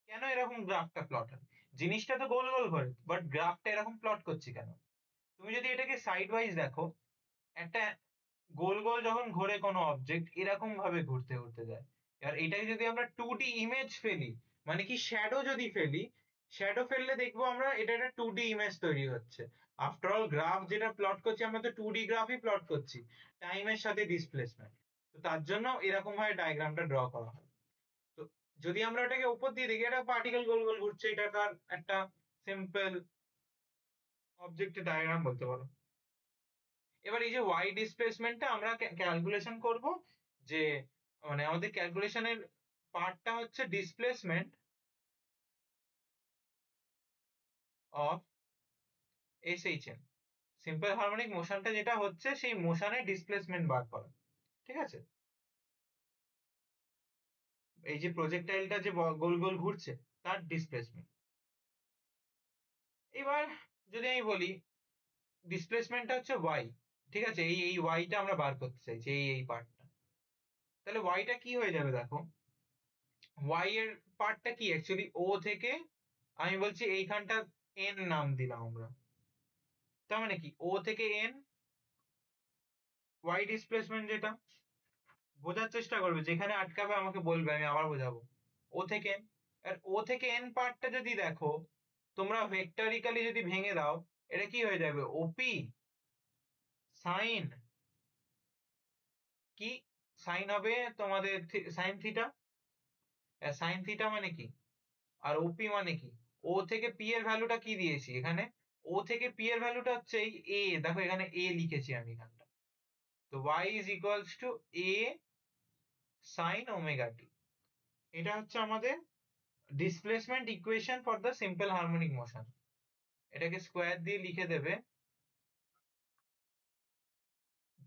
কেন এরকম গ্রাফটা প্লট হয়, জিনিসটা তো গোল গোল ঘোরে, বাট গ্রাফটা এরকম প্লট করছি কেন? তুমি যদি এটাকে সাইড ওয়াইজ দেখো, একটা গোল গোল যখন ঘোরে কোনো অবজেক্ট, এরকম ভাবে ঘুরতে ঘুরতে যায়। আর এটাই যদি আমরা 2D ইমেজ ফেলি, মানে কি শ্যাডো যদি ফেলি, শ্যাডো ফেললে দেখবো আমরা এটা একটা 2D ইমেজ তৈরি হচ্ছে। আফটার অল গ্রাফ যেটা প্লট করছি, আমরা তো 2D গ্রাফই প্লট করছি, টাইমের সাথে ডিসপ্লেসমেন্ট। তো তার জন্য এরকম ভাবে ডায়াগ্রামটা ড্র করা হয়। তো যদি আমরা ওটাকে উপর দিয়ে দেখি, একটা পার্টিকেল গোল গোল ঘুরছে, এটা তার একটা সিম্পল অবজেক্টের ডায়াগ্রাম বলতে পারো। এবার এই যে ওয়াই ডিসপ্লেসমেন্টটা আমরা ক্যালকুলেশন করব, যে মানে আমাদের ক্যালকুলেশনের পার্টটা হচ্ছে displacement of SHM, simple harmonic মোশনটা যেটা হচ্ছে সেই মোশনের ডিসপ্লেসমেন্ট বার করা। ঠিক আছে, এই যে প্রজেক্টাইলটা যে গোল গোল ঘুরছে তার ডিসপ্লেসমেন্ট। এবার যদি আমি বলি ডিসপ্লেসমেন্টটা হচ্ছে ওয়াই, ঠিক আছে, এই ওয়াইটা আমরা বার করতে চাইছি, এই পার্টটা, তাহলে ওয়াইটা কি হয়ে যাবে দেখো, ওয়াই এর পার্টটা কি অ্যাকচুয়ালি ও থেকে, আমি বলছি এইখানটা এন নাম দিলাম আমরা, তার মানে কি ও থেকে এন ওয়াই ডিসপ্লেসমেন্ট, যেটা বোঝার চেষ্টা করবে, যেখানে আটকাবে আমাকে বলবে, আমি আবার বোঝাবো। ও থেকে এন, আর ও থেকে এন পার্টটা যদি দেখো তোমরা ভেক্টরিক্যালি যদি ভেঙে দাও, এটা কি হয়ে যাবে, ওপি সাইন, কি সাইন হবে তোমাদের সাইন থিটা, সাইন থিটা মানে কি, আর ওপি মানে কি, ও থেকে পি এর ভ্যালুটা কি দিয়েছি এখানে, ও থেকে পি এর ভ্যালুটা হচ্ছে এই এ, দেখো এখানে এ লিখেছি আমি এখানটা, তো y is equals to A sine omega T. এটা হচ্ছে আমাদের displacement equation for the simple harmonic motion. এটাকে স্কোয়ার দিয়ে লিখে দেবে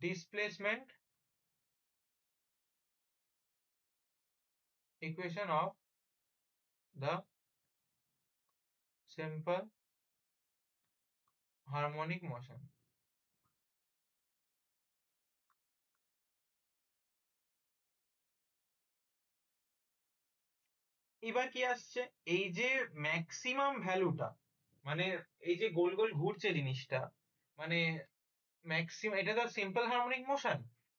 displacement equation of the simple harmonic motion. এবার কি আসছে, এই যে ম্যাক্সিমাম ভ্যালুটা, মানে এই যে গোল গোল ঘুরছে জিনিসটা, মানে ম্যাক্সিমাম, এটা তো সিম্পল হারমোনিক মোশন,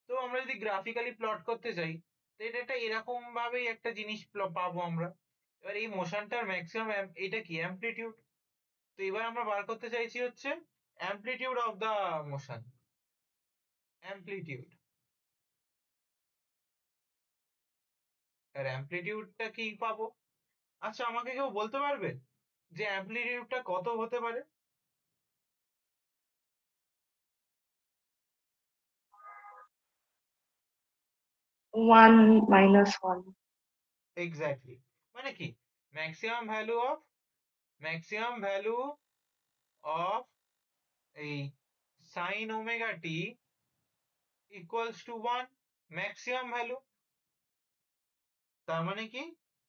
তো আমরা যদি গ্রাফিক্যালি প্লট করতে চাই, তো এটা একটা এরকম ভাবেই একটা জিনিস পাবো আমরা। এবার এই মোশনটার ম্যাক্সিমাম, এটা কি অ্যামপ্লিটিউড, তো এবার আমরা বার করতে চাইছি হচ্ছে amplitude of the motion, amplitude. আর অ্যামপ্লিটিউডটা কি পাবো, আচ্ছা আমাকে কেউ বলতে পারবে যে অ্যামপ্লিটিউডটা কত হতে পারে? 1 - 1। এক্স্যাক্টলি, মানে কি ম্যাক্সিমাম ভ্যালু অফ এই sign omega T equals to 1, maximum value. তার মানে কি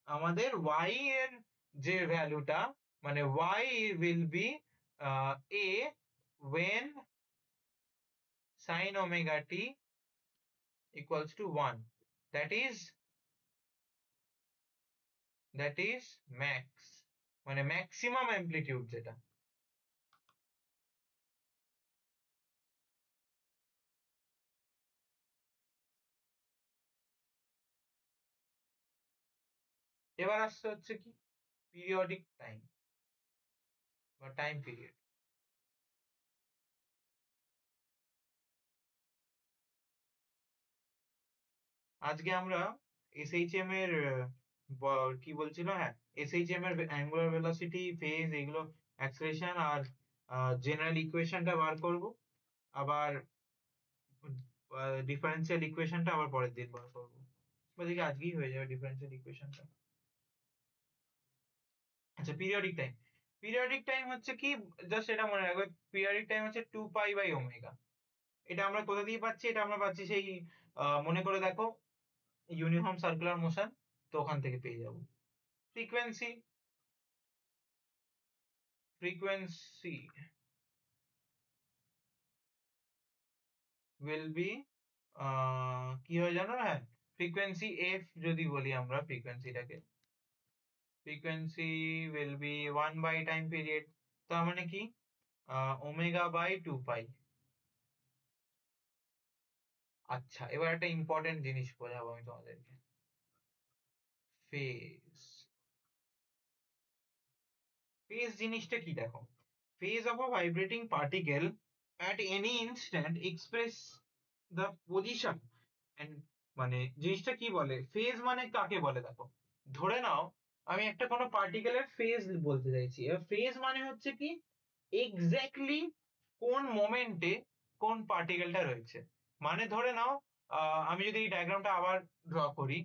আমাদের y এর যে ভ্যালুটা, মানে y will be a when sin omega t equals to 1, that is max, মানে ম্যাক্সিমাম অ্যামপ্লিটিউড যেটা। এবার আসছে হচ্ছে কি পিরিয়ডিক টাইম বা টাইম পিরিয়ড। আজকে আমরা এসএইচএম এর কি বলছিল, হ্যাঁ এসএইচএম এর অ্যাঙ্গুলার ভেলোসিটি, ফেজ, এগুলো অ্যাক্সেলারেশন আর জেনারেল ইকুয়েশনটা বার করব, আবার ডিফারেন্সিয়াল ইকুয়েশনটা আবার পরের দিন বার করবো, বা দেখি আজকেই হয়ে যাবে ডিফারেন্সিয়াল ইকুয়েশনটা। আচ্ছা পিরিয়ডিক টাইম হচ্ছে কি, জাস্ট এটা মনে রাখবে, পিরিয়ডিক টাইম হচ্ছে 2π/ω। এটা আমরা কোথা দিয়ে পাচ্ছি, এটা আমরা পাচ্ছি সেই মনে করে দেখো ইউনিফর্ম সার্কুলার মোশন, তো ওখান থেকে পেয়ে যাবো। ফ্রিকোয়েন্সি ফ্রিকোয়েন্সি উইল বি কি হয় জানো, হ্যাঁ ফ্রিকোয়েন্সি এফ যদি বলি আমরা, frequency will be 1 by time period, তার মানে কি ω/2π। আচ্ছা এবার একটা ইম্পর্টেন্ট জিনিস বোঝাবো আমি তোমাদেরকে, ফেজ। ফেজ জিনিসটা কি দেখো, phase of a vibrating particle at any instant express the position and, মানে জিনিসটা কি বলে, ফেজ মানে কাকে বলে দেখো, ধরে নাও আমি একটা কোনো পার্টিকেলের ফেজ বলতে চাইছি। এবার ফেজ মানে হচ্ছে কি এক্স্যাক্টলি কোন মোমেন্টে কোন পার্টিকেলটা রয়েছে। মানে ধরে নাও আমি যদি এই ডায়াগ্রামটা আবার ড্র করি,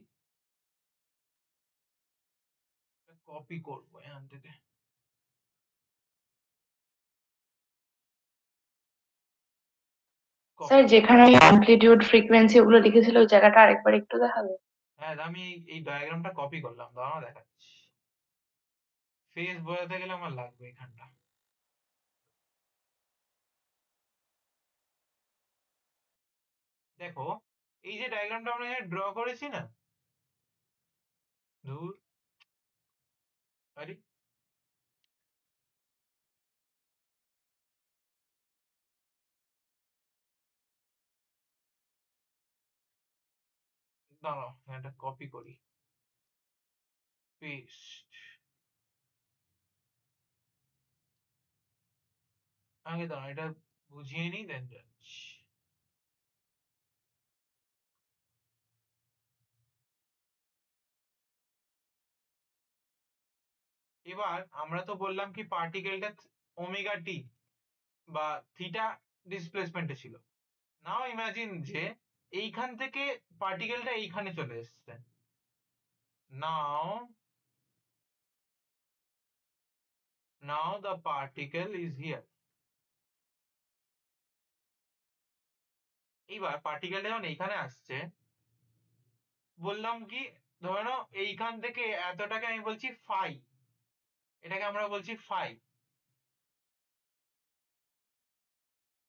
কপি করবো এখান থেকে। Sir copy. যেখানে ওই অ্যামপ্লিটিউড ফ্রিকোয়েন্সি ওগুলো লিখেছিল ওই জায়গাটা আরেকবার একটু দেখাবে? হ্যাঁ, আমি এই ডায়াগ্রামটা কপি করলাম, দাঁড়াও দেখাচ্ছি। ফেজ বোঝাতে গেলে আমার লাগবে এখানটা। দেখো এই যে ডায়াগ্রামটা আমরা এখানে ড্র করেছি না, ধুর, আরে দাঁড়াও এটা কপি করি, পেস্ট। আগে দাঁড়াও এটা বুঝিয়ে নিই দেন যাচ্ছি। এবার আমরা তো বললাম কি পার্টিকেলটা ওমেগা টি বা থিটা ডিসপ্লেসমেন্টে ছিল। নাও ইমাজিন যে এইখান থেকে পার্টিকেলটা এইখানে চলে এসছে। নাও the particle is here. এইবার পার্টিকেলটা যখন এইখানে আসছে, বললাম কি ধরে নাও এইখান থেকে এতটাকে আমি বলছি ফাই, এটাকে আমরা বলছি ফাই,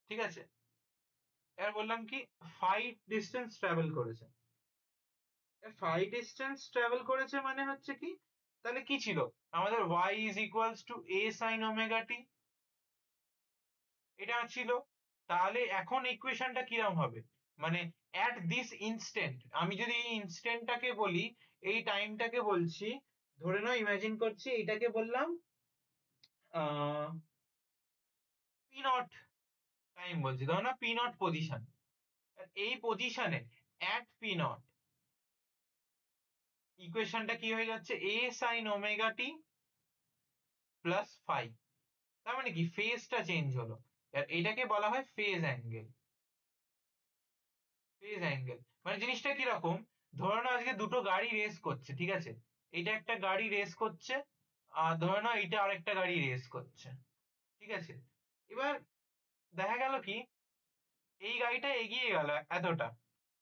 ঠিক আছে। এবার বললাম কি ফাই ডিস্টেন্স ট্রাভেল করেছে। ফাই ডিস্টেন্স ট্রাভেল করেছে মানে হচ্ছে কি, তাহলে কি ছিল আমাদের y is equals to a sin omega t, এটা ছিল। তাহলে এখন ইকুয়েশনটা কিরকম হবে, মানে অ্যাট দিস ইনস্ট্যান্ট, আমি যদি এই ইনস্ট্যান্টটাকে বলি, এই টাইমটাকে বলছি, ধরে নাও ইমাজিন করছি এটাকে বললাম পি নট টাইম বলছি, ধরো না পি নট পজিশন। এই পজিশনে অ্যাট পি নট ইকুয়েশনটা কি হয়ে যাচ্ছে, এ সাইন ওমেগা টি প্লাস ফাই। তার মানে কি ফেজটা চেঞ্জ হলো। আর এটাকে বলা হয় ফেজ অ্যাঙ্গেল। ফেজ অ্যাঙ্গেল মানে জিনিসটা কিরকম, ধরে নাও আজকে দুটো গাড়ি রেস করছে, ঠিক আছে। এটা একটা গাড়ি রেস করছে, আর ধরে নাও এটা আরেকটা গাড়ি রেস করছে, ঠিক আছে। এবার দেখা গেল কি এই গাড়িটা এগিয়ে গেল এতটা,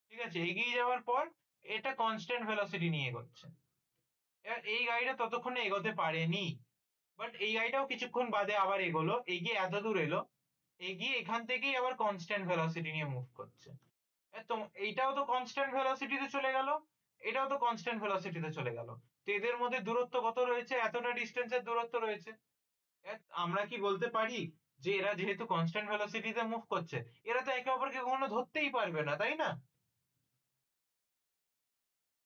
ঠিক আছে। এগিয়ে যাওয়ার পর এটা কনস্ট্যান্ট ভেলোসিটি নিয়ে এগোচ্ছে। এবার এই গাড়িটা ততক্ষণে এগোতে পারেনি, বাট এই গাড়িটাও কিছুক্ষণ বাদে আবার এগোলো, এগিয়ে এত দূর এলো, এগিয়ে এখান থেকেই আবার কনস্ট্যান্ট ভেলোসিটি নিয়ে মুভ করছে। তো এইটাও তো কনস্ট্যান্ট ভেলোসিটিতে চলে গেল, এটাও তো কনস্ট্যান্ট ভেলোসিটিতে চলে গেল। তো এদের মধ্যে দূরত্ব কত রয়েছে, এতটা ডিস্টেন্সের দূরত্ব রয়েছে। আমরা কি বলতে পারি যে এরা যেহেতু কনস্ট্যান্ট ভেলোসিটিতে মুভ করছে, এরা তো একে অপরকে কখনো ধরতেই পারবে না, তাই না?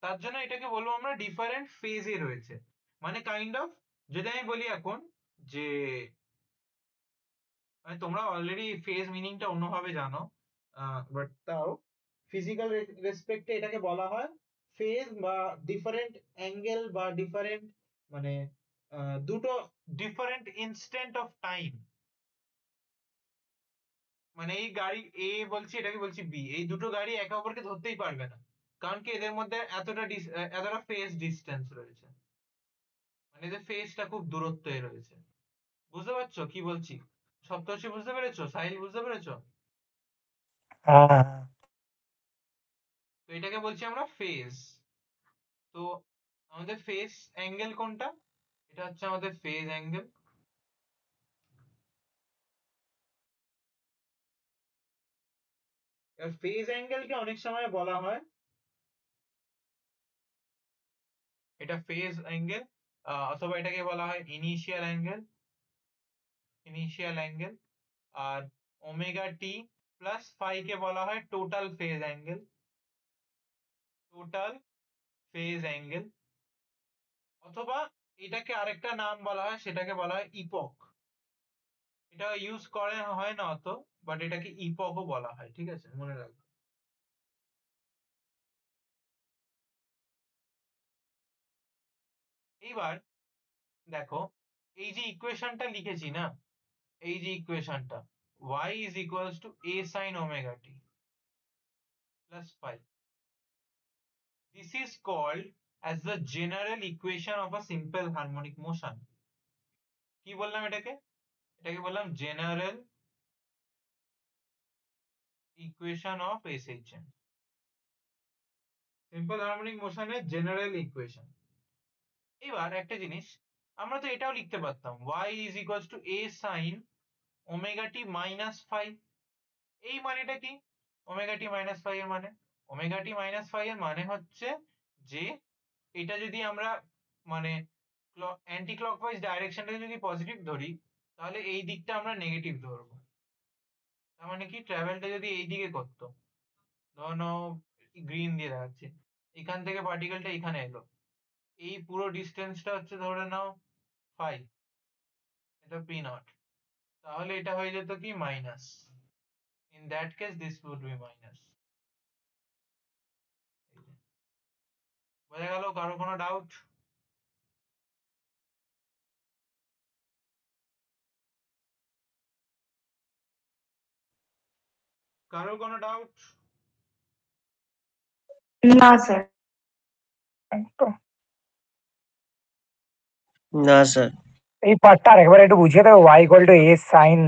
তার জন্য এটাকে বলবো আমরা ডিফারেন্ট ফেজে রয়েছে। মানে কাইন্ড অফ, যদি আমি বলি এখন যে মানে তোমরা অলরেডি ফেজ মিনিংটা অন্যভাবে জানো, বাট তাও ফিজিক্যাল রেসপেক্টে এটাকে বলা হয় ফেজ বা ডিফারেন্ট অ্যাঙ্গেল বা ডিফারেন্ট, মানে দুটো ডিফারেন্ট ইনস্ট্যান্ট অফ টাইম। মানে এই গাড়ি এ বলছি, এটাকে বলছি বি, এই দুটো গাড়ি একে অপরকে ধরতেই পারবে না, কারণ কি এদের মধ্যে এতটা ফেজ ডিস্টেন্স রয়েছে, মানে এদের ফেজটা খুব দূরত্বে রয়েছে। বুঝতে পারছো কি বলছি? সপ্তর্ষি বুঝতে পেরেছো? সাহিল বুঝতে পেরেছো? হ্যাঁ হ্যাঁ তো এটাকে বলছি আমরা ফেজ। তো আমাদের ফেজ অ্যাঙ্গেল কোনটা, এটা হচ্ছে আমাদের ফেজ অ্যাঙ্গেল। এবার ফেজ অ্যাঙ্গেলকে অনেক সময় বলা হয়, এটা ফেজ অ্যাঙ্গেল, অথবা এটাকে বলা হয় ইনিশিয়াল অ্যাঙ্গেল, ইনিশিয়াল অ্যাঙ্গেল। আর ওমেগা টি প্লাস ফাই কে বলা হয় total phase angle, total phase angle. অথবা এটাকে আরেকটা নাম বলা হয়, সেটাকে বলা হয় ইপক। এটা ইউজ করে হয় না অত, বাট এটাকে ইপকও বলা হয়, ঠিক আছে, মনে রাখবে। এবার দেখো এই যে ইকুয়েশনটা লিখেছি না, এই যে ইকুয়েশনটা y is equals to a sin omega t plus phi, this is called as the general equation of a simple harmonic motion. কি বললাম এটাকে বললাম general equation of SHM, simple harmonic মোশনের জেনারেল ইকুয়েশন। এবার একটা জিনিস, আমরা তো এটাও লিখতে পারতাম y is equals to a sin omega t minus phi। এই মানেটা কি? ওমেগা টি মাইনাস ফাই এর মানে, ওমেগা টি মাইনাস ফাই এর মানে হচ্ছে যে এটা যদি আমরা মানে অ্যান্টি ক্লকওয়াইজ ডাইরেকশনটাকে যদি পজিটিভ ধরি, তাহলে এই দিকটা আমরা নেগেটিভ ধরবো। তার মানে কি, ট্রাভেলটা যদি এই দিকে করতো, ধরো গ্রিন দিয়ে দেখাচ্ছি, এখান থেকে পার্টিকেলটা এখানে এলো, এই পুরো ডিস্টেন্সটা হচ্ছে ধরে নাও ফাই, এটা পি নট, তাহলে এটা হয়ে যেত কি minus. In that case this would be minus. বোঝা গেল? কারো কোনো ডাউট? কারো কোনো ডাউট? না স্যার। তো না স্যার। এই পার্টটা আরেকবার একটু বুঝিয়ে দেবো, y equal to a sin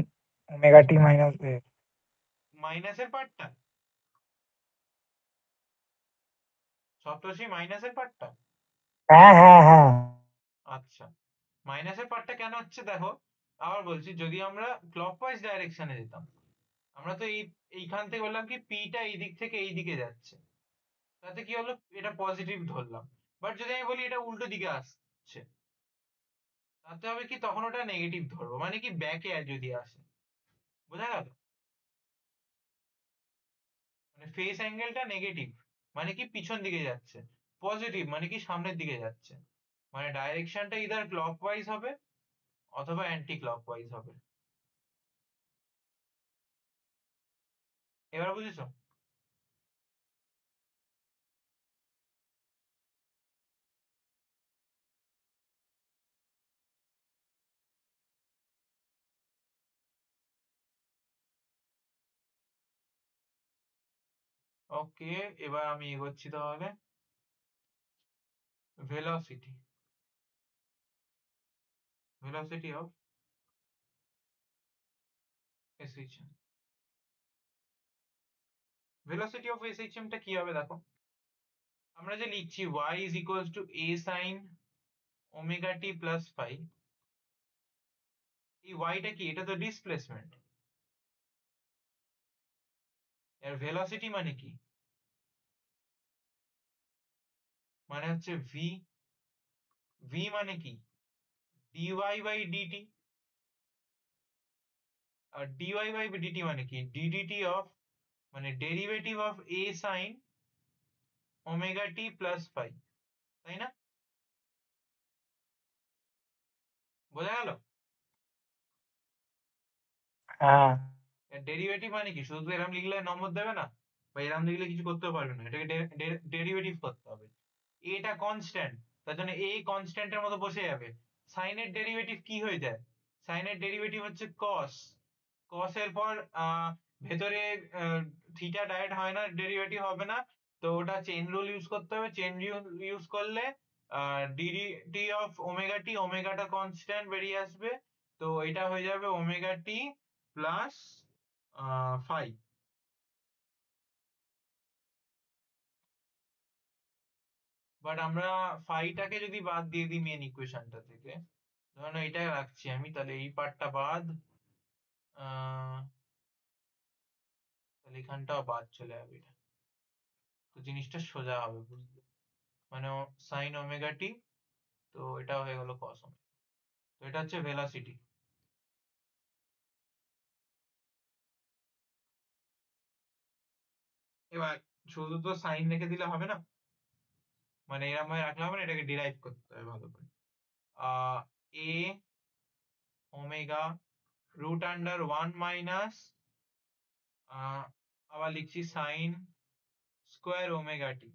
omega t minus মাইনাসের পার্টটা, সপ্তর্ষি মাইনাসের পার্টটা। হ্যাঁ হ্যাঁ হ্যাঁ আচ্ছা, মাইনাসের পার্টটা কেন হচ্ছে দেখো, আবার বলছি, যদি আমরা ক্লকওয়াইজ ডাইরেকশনে যেতাম, আমরা তো এইখান থেকে বললাম কি পিটা এই দিক থেকে এই দিকে যাচ্ছে, তাতে কি হলো, এটা পজিটিভ ধরলাম। বাট যদি আমি বলি এটা উল্টো দিকে আসছে, তাতে হবে কি, তখন ওটা নেগেটিভ ধরবো, মানে কি ব্যাকে যদি আসে। বোঝা গেল? মানে ফেস অ্যাঙ্গেলটা নেগেটিভ মানে কি পিছন দিকে যাচ্ছে, পজিটিভ মানে কি সামনের দিকে যাচ্ছে, মানে ডাইরেকশনটা ইদার ক্লকওয়াইজ হবে অথবা অ্যান্টি ক্লকওয়াইজ হবে। এবার বুঝেছো? ওকে, এবার আমি এগোচ্ছি তাহলে। Velocity, velocity of SHM। Velocity of SHM টা কি হবে দেখো, আমরা যে লিখছি y is equals to a sin omega t plus phi, এই y টা কি, এটা তো ডিসপ্লেসমেন্ট। এর ভেলোসিটি মানে কি, মানে হচ্ছে v, v মানে কি dy বাই dt, আর dy বাই dt মানে কি ddt অফ, মানে derivative of a sin omega t plus phi, তাই না? বোঝা গেল? হ্যাঁ ডেরিভেটিভ মানে কি, শুধু এরকম লিখলে নম্বর দেবে না, বা এরকম লিখলে কিছু করতে পারবে না, এটাকে ডেরিভেটিভ করতে হবে। এটা কনস্ট্যান্ট, তার জন্য এই কনস্ট্যান্টের মতো বসে যাবে। সাইনের ডেরিভেটিভ কি হয়ে যায়, সাইনের ডেরিভেটিভ হচ্ছে কস, কস এর পর ভেতরে থিটা ডাইরেক্ট হয় না, ডেরিভেটিভ হবে না, তো ওটা চেইন রুল ইউজ করতে হবে। চেইন রুল ইউজ করলে ডিডি অফ ওমেগা টি, ওমেগাটা কনস্ট্যান্ট বেরিয়ে আসবে, তো এটা হয়ে যাবে omega T plus phi. But আমরা ফাইটাকে যদি বাদ দিয়ে দিই মেন ইকুয়েশনটা থেকে, ধরুন এটা রাখছি আমি, তাহলে এই পার্টটা বাদ, তাহলে এখানটাও বাদ চলে যাবে, এটা তো জিনিসটা সোজা হবে বুঝতে, মানে সাইন ওমেগা টি, তো এটা হয়ে গেল কস ওমেগা, তো এটা হচ্ছে ভেলোসিটি। এবার শুধু তো সাইন রেখে দিলে হবে না, মানে এরকম ভাবে রাখলে হবে না, এটাকে ডিরাইভ করতে হবে ভালো করে। A omega root under 1 minus, আবার লিখছি sine square omega t,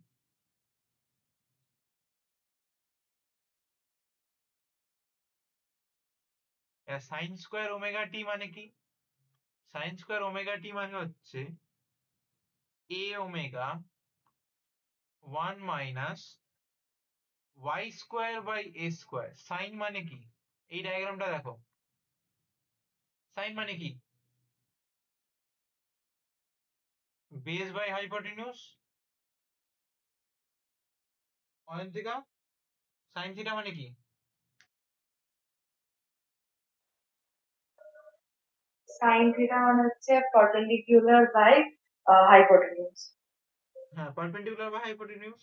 sine square omega t মানে কি? সাইন স্কোয়ার ওমেগা টি মানে হচ্ছে a omega 1 - y square by a square. Sine মানে কি? এই ডায়াগ্রামটা দেখো, সাইন মানে কি? Base by hypotenuse. Ayantika, sine theta মানে কি? সাইন থিটা মানে হচ্ছে পারপেন্ডিকুলার বাই হাইপোটেনিউস। হ্যাঁ, পারপেন্ডিকুলার বাই হাইপোটেনিউস।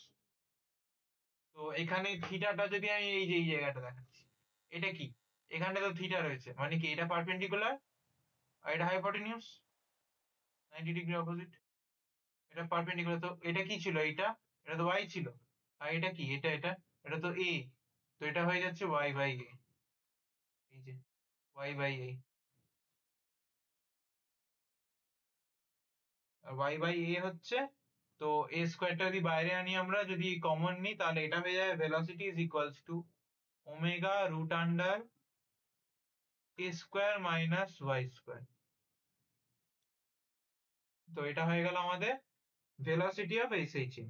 তো এখানে থিটাটা যদি আমি এই যে এই জায়গাটা দেখাচ্ছি, এটা কি? এখানে তো থিটা রয়েছে, মানে কি এটা পারপেন্ডিকুলার আর এটা হাইপোটেনিউস, 90 ডিগ্রি অপোজিট। এটা পারপেন্ডিকুলার, তো এটা কি ছিল? এটা তো ওয়াই ছিল। আর এটা কি? এটা তো এ, তো এটা হয়ে যাচ্ছে ওয়াই বাই এ। এই যে ওয়াই বাই এ, আর ওয়াই বাই এ হচ্ছে, তো এ স্কোয়ারটা যদি বাইরে আনি, আমরা যদি কমন নিই, তাহলে এটা হয়ে যাবে velocity is equals to omega root under A square minus Y square. তো এটা হয়ে গেল আমাদের velocity of SHM,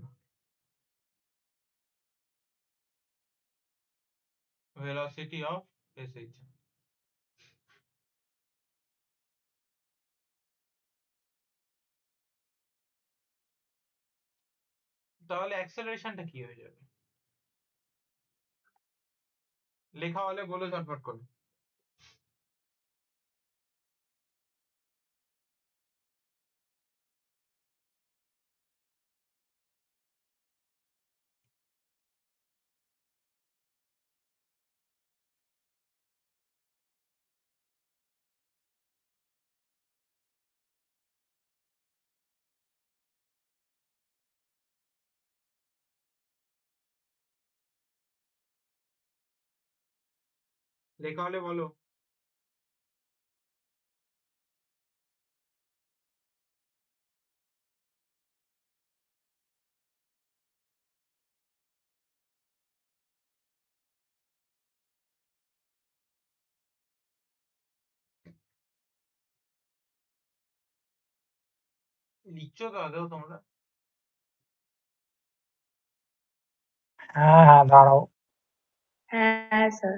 velocity of SHM. তাহলে অ্যাক্সেলারেশনটা কি হয়ে যাবে? লেখা হলে বলে ঝটপট করে। লেখা হলে বলো। লিখছো তো আদৌ তোমরা? হ্যাঁ হ্যাঁ, দাঁড়াও। হ্যাঁ স্যার।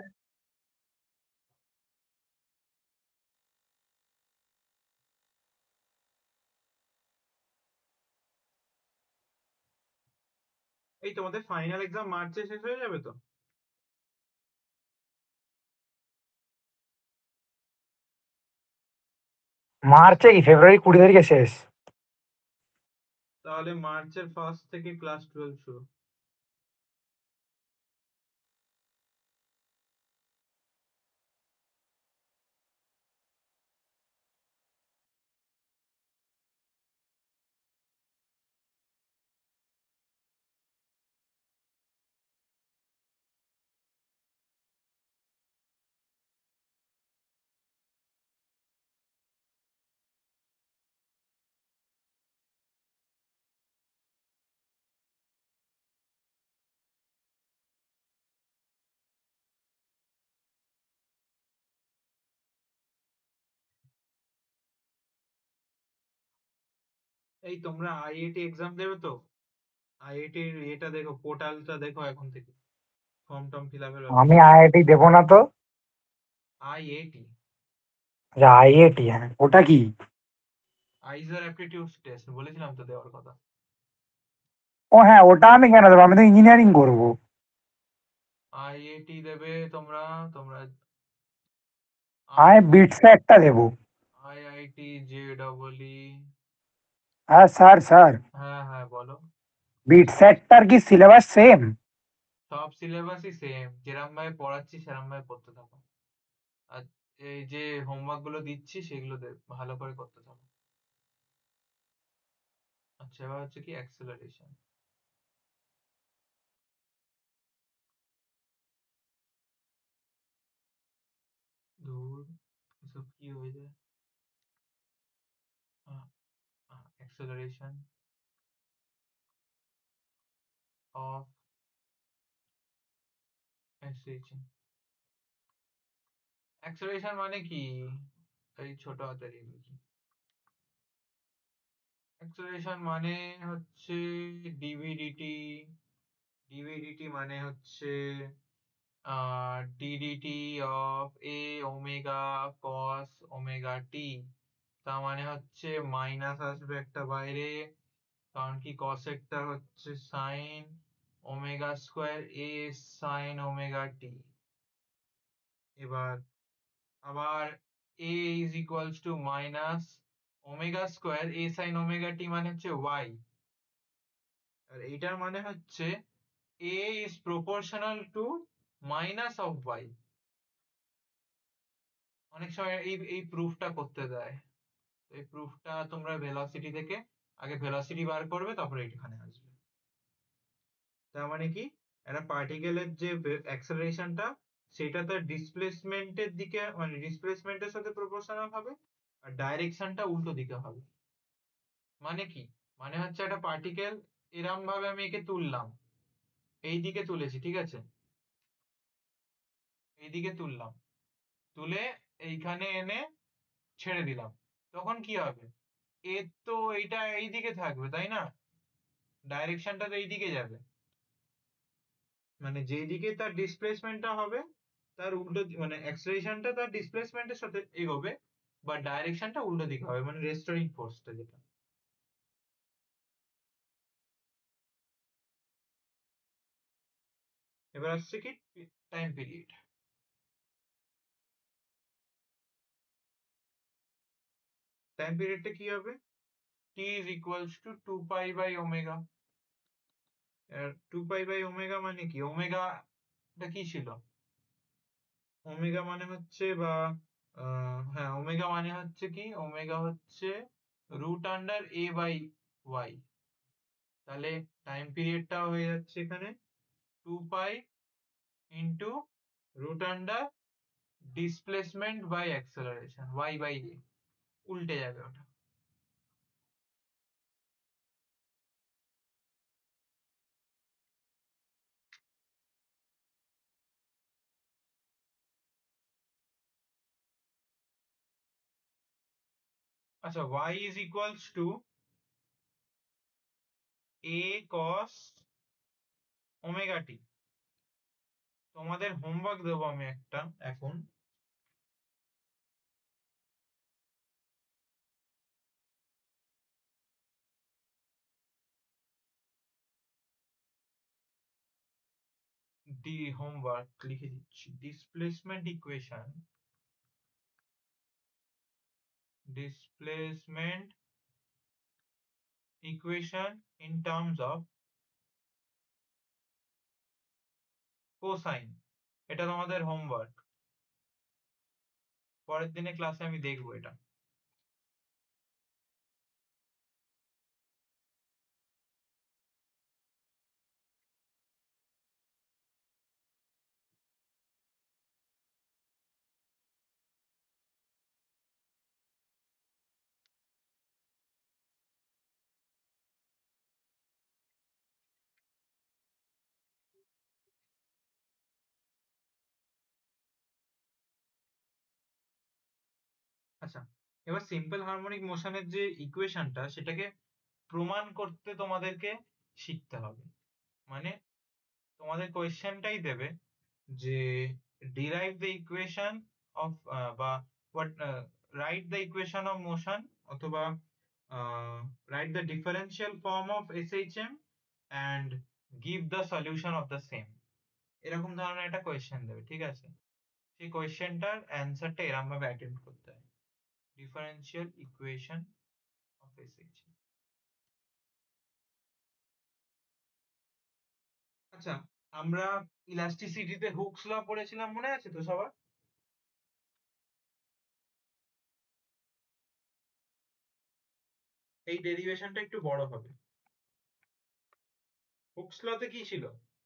এই তোমাদের ফাইনাল এক্সাম মার্চে শেষ হয়ে যাবে তো? মার্চে কি, ফেব্রুয়ারি 20 তারিখে শেষ। তাহলে মার্চের ফার্স্ট থেকে ক্লাস 12 শুরু। এই তোমরা আইআইটি এক্সাম দেবে তো? আইআইটির এটা দেখো, পোর্টালটা দেখো এখন থেকে, ফর্ম টর্ম ফিল আপের আমি ব্যাপারটা। আইআইটি দেবো না তো। আইআইটি, আচ্ছা, আইআইটি, হ্যাঁ, ওটা কি? আইজার অ্যাপটিটিউড টেস্ট, বলেছিলাম তো দেওয়ার কথা। ও হ্যাঁ, ওটা আমি কেন দেবো, আমি তো ইঞ্জিনিয়ারিং করবো। আইআইটি দেবে তোমরা, তোমরা আমি বিটসে একটা দেবো। IIT J double E. হ্যাঁ স্যার, স্যার, হ্যাঁ হ্যাঁ বলো। বিটসেটটার কি সিলেবাস সেম? সব সিলেবাসই সেম, যেরকম ভাবে পড়াচ্ছি সেরকম ভাবে পড়তে থাকো। আর এই যে হোমওয়ার্ক গুলো দিচ্ছি সেগুলো ভালো করে করতে থাকো। আচ্ছা, এবার হচ্ছে কি অ্যাক্সেলারেশন। দূর, এসব কি হয়ে যায়? Acceleration of SHM. অ্যাক্সেলারেশন মানে কি? এই ছোট হাতের লিখি। অ্যাক্সেলারেশন মানে হচ্ছে ডিভিডিটি। ডিভিডিটি মানে হচ্ছে d dt of a omega cos omega t. তার মানে হচ্ছে মাইনাস আসবে একটা বাইরে, কারণ কি কসেকটা হচ্ছে sine omega square a sine omega t. এবার আবার a is equals to minus omega square a sine omega t মানে হচ্ছে ওয়াই। আর এইটার মানে হচ্ছে a is proportional to minus of y. অনেক সময় এই প্রুফটা করতে দেয়। এই প্রুফটা তোমরা ভেলোসিটি থেকে আগে ভেলোসিটি বার করবে, তারপরে এখানে আসবে। তার মানে কি, একটা পার্টিকেলের যে অ্যাক্সেলারেশনটা সেটা তার ডিসপ্লেসমেন্টের দিকে, মানে ডিসপ্লেসমেন্টের সাথে প্রপোর্শনাল হবে, আর ডাইরেকশনটা উল্টো দিকে হবে। মানে কি, মানে হচ্ছে একটা পার্টিকেল এরম ভাবে আমি একে তুললাম, এই দিকে তুলেছি, ঠিক আছে, এই দিকে তুললাম, তুলে এইখানে এনে ছেড়ে দিলাম, তখন কি হবে? এর তো এইটা এই দিকে থাকবে, তাই না? ডাইরেকশনটা তো এই দিকে যাবে, মানে যেই দিকে তার ডিসপ্লেসমেন্টটা হবে তার উল্টো মানে অ্যাক্সেলারেশনটা তার ডিসপ্লেসমেন্টের সাথে এগোবে, বা ডাইরেকশনটা উল্টো দিকে হবে, মানে রেস্টোরিং ফোর্সটা যেটা। এবার আসছে কি টাইম পিরিয়ড। টাইম পিরিয়ডটা কি হবে? T is equals to 2 pi by omega. আর 2 পাই বাই ওমেগা মানে কি? ওমেগাটা কি ছিল? ওমেগা মানে হচ্ছে, বা হ্যাঁ, ওমেগা মানে হচ্ছে কি, ওমেগা হচ্ছে root under a by y. তাহলে টাইম পিরিয়ডটা হয়ে যাচ্ছে এখানে 2 pi into root under displacement by acceleration y by a, উল্টে যাবে ওটা। আচ্ছা, y is equals to a cos omega t. তোমাদের হোমওয়ার্ক দেবো আমি একটা এখন। হোমওয়ার্ক লিখে দিচ্ছি, displacement equation in terms of cosine. এটা তোমাদের হোমওয়ার্ক, পরের দিনে ক্লাসে আমি দেখবো এটা। আচ্ছা, এবার সিম্পল হারমোনিক মোশনের যে ইকুয়েশনটা সেটাকে প্রমাণ করতে তোমাদেরকে শিখতে হবে। মানে তোমাদের কোয়েশ্চেনটাই দেবে যে ডিরাইভ দ্য ইকুয়েশন অফ, বা what, write the equation of motion, অথবা write the differential form of SHM and give the solution of the same. এরকম ধরনের একটা কোয়েশ্চেন দেবে, ঠিক আছে? সেই কোয়েশ্চেনটার অ্যান্সারটা এরকম ভাবে অ্যাটেম্প্ট করতে হয়, ডিফারেন্সিয়াল ইকুয়েশন অফ এসএইচএম। আচ্ছা, আমরা ইলাস্টিসিটিতে হুকস ল পড়েছিলাম, মনে আছে তো সবার? এই ডেরিভেশনটা একটু বড় হবে। হুকস লতে কি ছিল,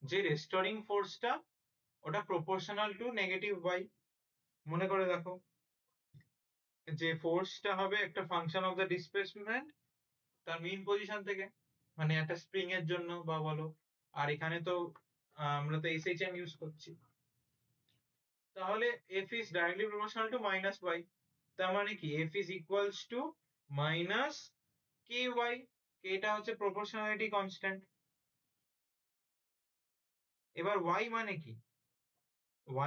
যে রেস্টোরিং ফোর্সটা ওটা প্রপোর্শনাল টু নেগেটিভ ওয়াই। মনে করে দেখো, যে ফোর্সটা হবে একটা ফাংশন অফ দ্য ডিসপ্লেসমেন্ট তার মিন পজিশন থেকে, মানে একটা স্প্রিং এর জন্য বা বলো। আর এখানে তো আমরা তো এসএইচএম ইউজ করছি। তাহলে f is directly proportional to minus y, তার মানে কি f is equals to minus ky, এটা হচ্ছে proportionality constant। এবার y মানে কি,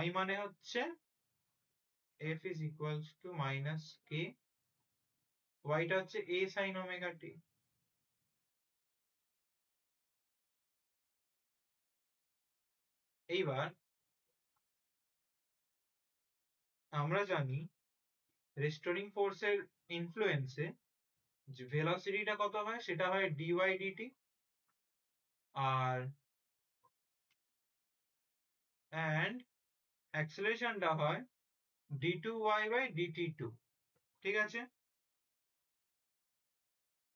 y মানে হচ্ছে f is equals to minus k, y টা হচ্ছে a sin omega t। এইবার আমরা জানি রেস্টোরিং ফোর্সের ইনফ্লুয়েন্সে ভেলোসিটিটা কত হয়, সেটা হয় dy dt, আর অ্যান্ড অ্যাক্সেলারেশনটা হয় d2y by dt2, ঠিক আছে।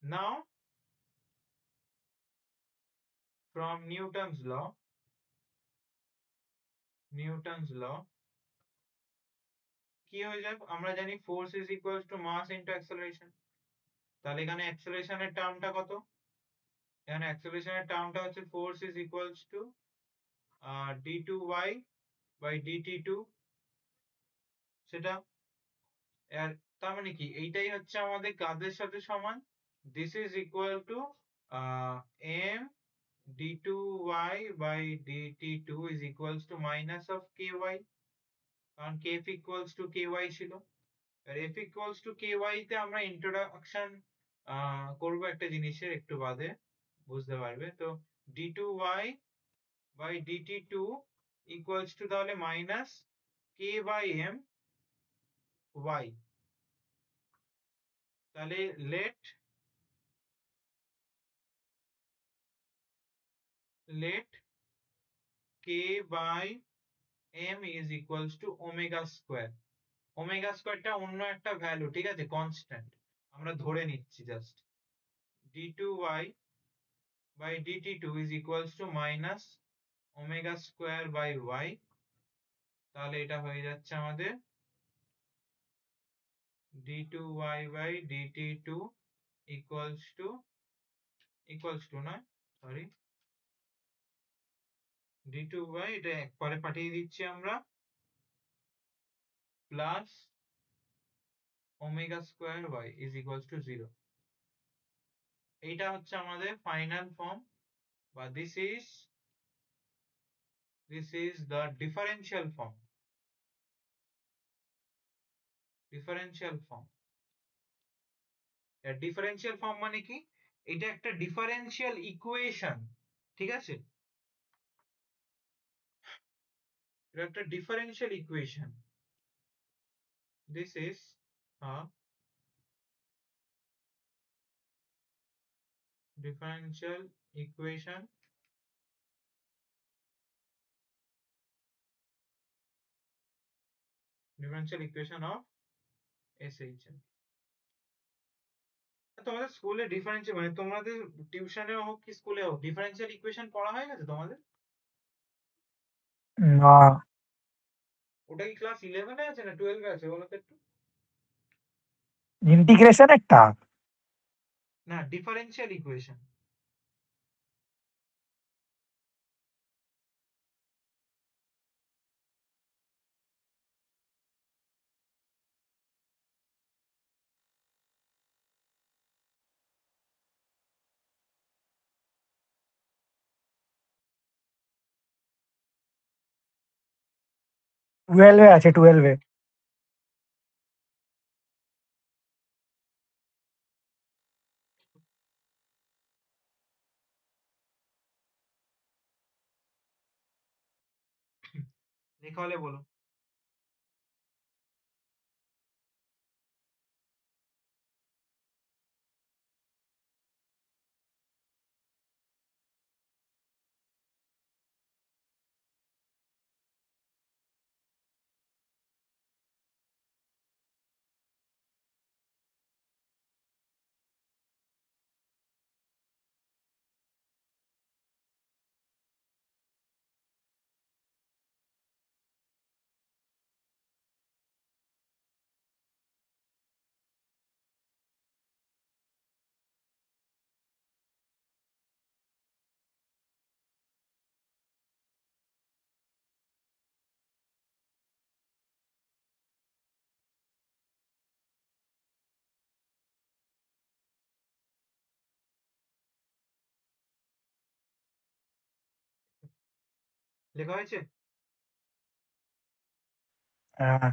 নাও from Newton's law কি হয়ে যায়, আমরা জানি force is equals to mass into acceleration. তাহলে এখানে অ্যাক্সেলারেশনের টার্মটা কত, এখানে অ্যাক্সেলারেশনের টার্মটা হচ্ছে force is equals to d2y by dt2, সেটা। আর তার মানে কি এইটাই হচ্ছে আমাদের কাজের সাথে সমান, this is equal to m d2y by dt2 is equals to minus of ky, কারণ kf equals to ky ছিল। আর f equals to ky তে আমরা ইন্ট্রোডাকশন করব একটা জিনিসের, একটু বাদে বুঝতে পারবে। তো d2y by dt2 equals to তাহলে minus k by m y, তাহলে let k by m is equals to omega square। Omega স্কয়ারটা অন্য একটা ভ্যালু, ঠিক আছে, কনস্ট্যান্ট আমরা ধরে নিচ্ছি just. d2y by dt2 is equals to minus omega square by y, তাহলে এটা হয়ে যাচ্ছে আমাদের d2y by dt2 equals to নয়, সরি, d2y, এটা একবারে পাঠিয়ে দিচ্ছি আমরা, plus omega square y is equals to 0। এইটা হচ্ছে আমাদের ফাইনাল ফর্ম, বা this is the differential form, differential form মানে কি, এটা একটা ডিফারেনশিয়াল ইকুয়েশন, ঠিক আছে, এটা একটা differential equation. This is a differential equation, of SHM. তোমাদের স্কুলে ডিফারেন্সিয়াল, মানে তোমাদের টিউশনে হোক কি স্কুলে হোক, ডিফারেনশিয়াল ইকুয়েশন পড়া হয়ে গেছে তোমাদের? না, ওটা কি ক্লাস 11 এ আছে না 12 এ আছে বলো তো একটু? ইন্টিগ্রেশন একটা। না, ডিফারেনশিয়াল ইকুয়েশন। টুয়েলভে আছে, টুয়েলভে। লেখা হলে বলো। লেখা হয়েছে? হ্যাঁ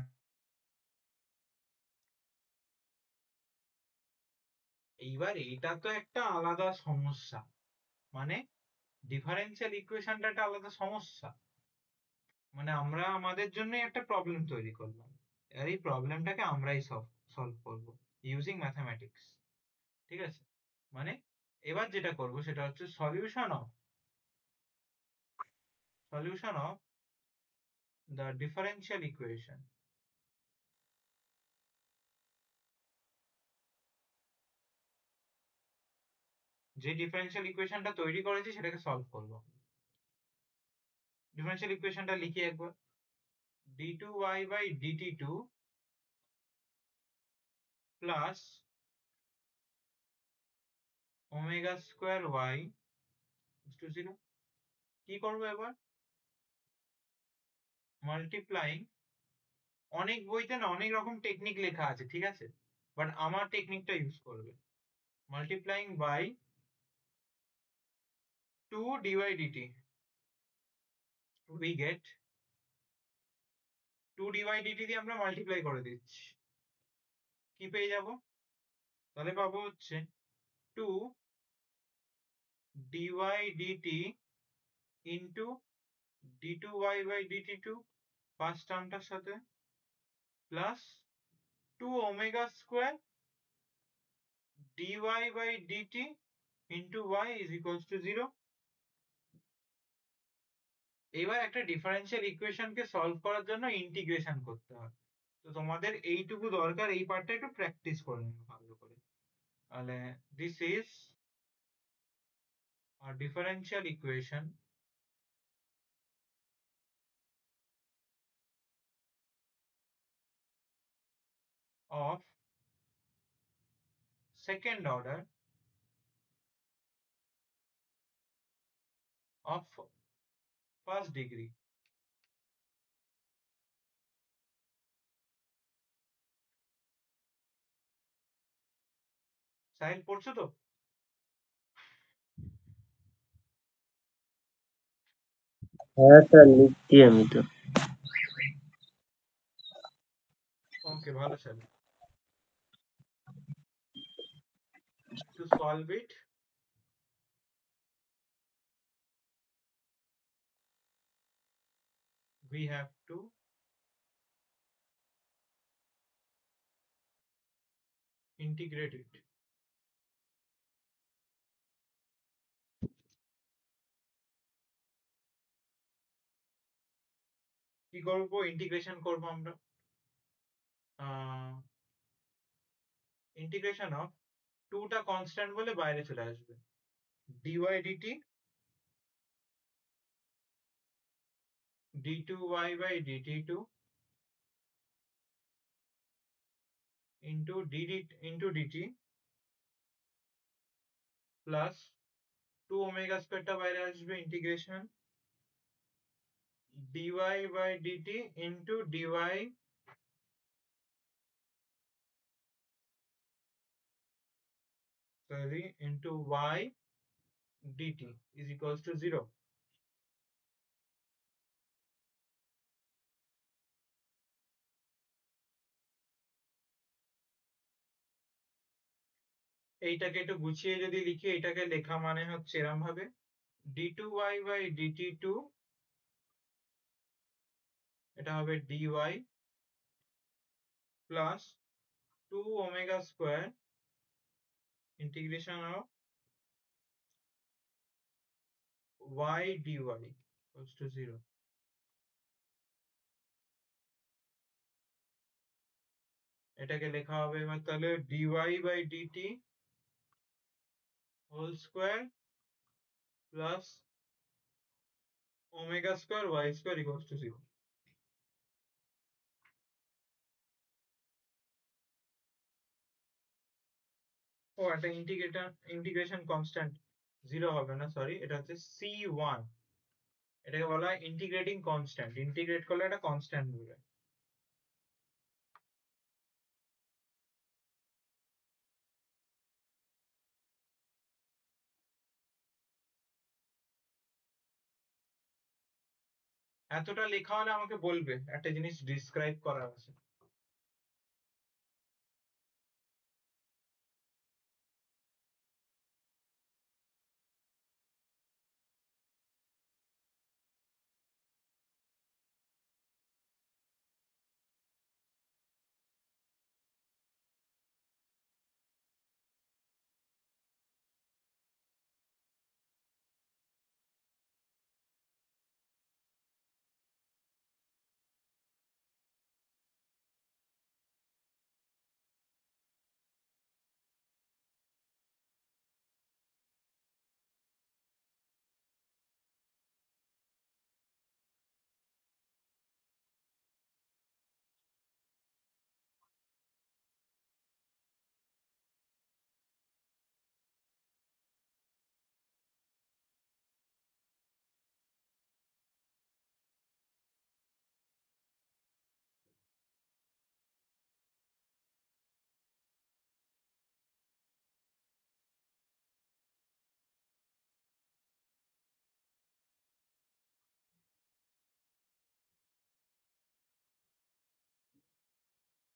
এইবার এটা তো একটা আলাদা সমস্যা, মানে ডিফারেন্সিয়াল ইকুয়েশনটা একটা আলাদা সমস্যা, মানে আমরা আমাদের জন্যই একটা প্রবলেম তৈরি করলাম, আর এই প্রবলেমটাকে আমরাই সলভ করব ইউজিং ম্যাথামেটিক্স। ঠিক আছে, মানে এবার যেটা করব সেটা হচ্ছে solution of the differential equation. যে ডিফারেন্সিয়াল ইকুয়েশনটা তৈরি করেছি সেটাকে সলভ করব। ডিফারেন্সিয়াল ইকুয়েশনটা লিখি একবার। d2y/dt2 plus omega square y to 0। কি করবো এবার? মাল্টিপ্লাইং, অনেক বইতে না অনেক রকম টেকনিক লেখা আছে, ঠিক আছে, বাট আমার টেকনিকটা ইউজ করবে। Multiplying by 2 dy/dt, we get 2 dy/dt দিয়ে আমরা মাল্টিপ্লাই করে দিচ্ছি, কি পেয়ে যাব? তাহলে পাবো হচ্ছে 2 dy/dt ইন্টু d2y/dt2 ফার্স্ট টার্মটার সাথে, plus 2 omega square dy/dt into y is equals two 0। এবার একটা ডিফারেন্সিয়াল ইকুয়েশনকে সলভ করার জন্য ইন্টিগ্রেশন করতে হয়, তো তোমাদের এইটুকু দরকার, এই পার্টটা একটু প্র্যাকটিস করে নিও ভালো করে। তাহলে this is a differential equation of second order of first degree. Sahil পড়ছো তো? হ্যাঁ স্যার, লিখছি আমি তো। ওকে, ভালো ছিল। To solve it, we have to integrate it. কি করবো? ইন্টিগ্রেশন করবো আমরা। ইন্টিগ্রেশন অফ 2টা কনস্ট্যান্ট বলে বাইরে চলে আসবে, dy/dt d2y/dt2 into dt plus 2 omega স্কোয়ারটা বাইরে আসবে, integration dy/dt into dy into y dt is equals to 0. এইটাকে একটু গুছিয়ে যদি লিখি, এটাকে লেখা মানে হচ্ছে এরম ভাবে, d2y/dt2 এটা হবে dy plus 2 omega square integration of y dy equals to 0. এটাকে লেখা হবে এবার তাহলে dy/dt whole square plus omega square y square equals to 0. ও একটা ইন্টিগ্রেশন কনস্ট্যান্ট 0 হবে না, সরি, এটা হচ্ছে c1, এটাকে বলা হয় ইন্টিগ্রেটিং কনস্ট্যান্ট, ইন্টিগ্রেট করলে একটা কনস্ট্যান্ট হবে। এতটা লেখা হলে আমাকে বলবে, একটা জিনিস ডিসক্রাইব করার আছে।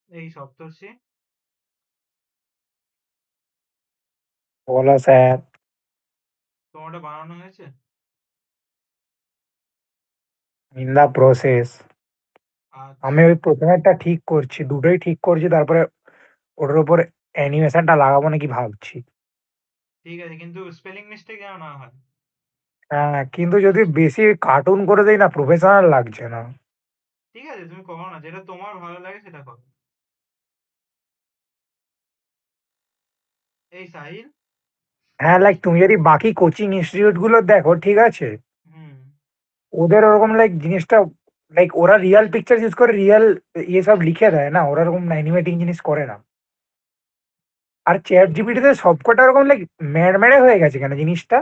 এই সপ্তর্ষি, বলো স্যার। তোমারটা বানানো হয়েছে? In the process. আমি আচ্ছা, ওই প্রথমেরটা ঠিক করছি, দুটোই ঠিক করছি, তারপরে ওটার উপর অ্যানিমেশনটা লাগাবো নাকি ভাবছি। ঠিক আছে, কিন্তু স্পেলিং মিস্টেক যেন না হয়। হ্যাঁ, কিন্তু যদি বেশি কার্টুন করে দেই না, প্রফেশনাল লাগছে না। ঠিক আছে, তুমি করো না, যেটা তোমার ভালো লাগে সেটা করো। এই সাহিল। হ্যাঁ, লাইক তুমি যদি বাকি কোচিং ইনস্টিটিউট গুলো দেখো, ঠিক আছে, হুম। ওদের ওরকম লাইক জিনিসটা, লাইক ওরা রিয়েল পিকচার ইউজ করে রিয়েল ইয়ে সব লিখে দেয় না, ওরা ওরকম অ্যানিমেটিং জিনিস করে না। আর চ্যাট জিপিটিতে সবকটা ওরকম লাইক মেড়মেড়ে হয়ে গেছে কেন জিনিসটা।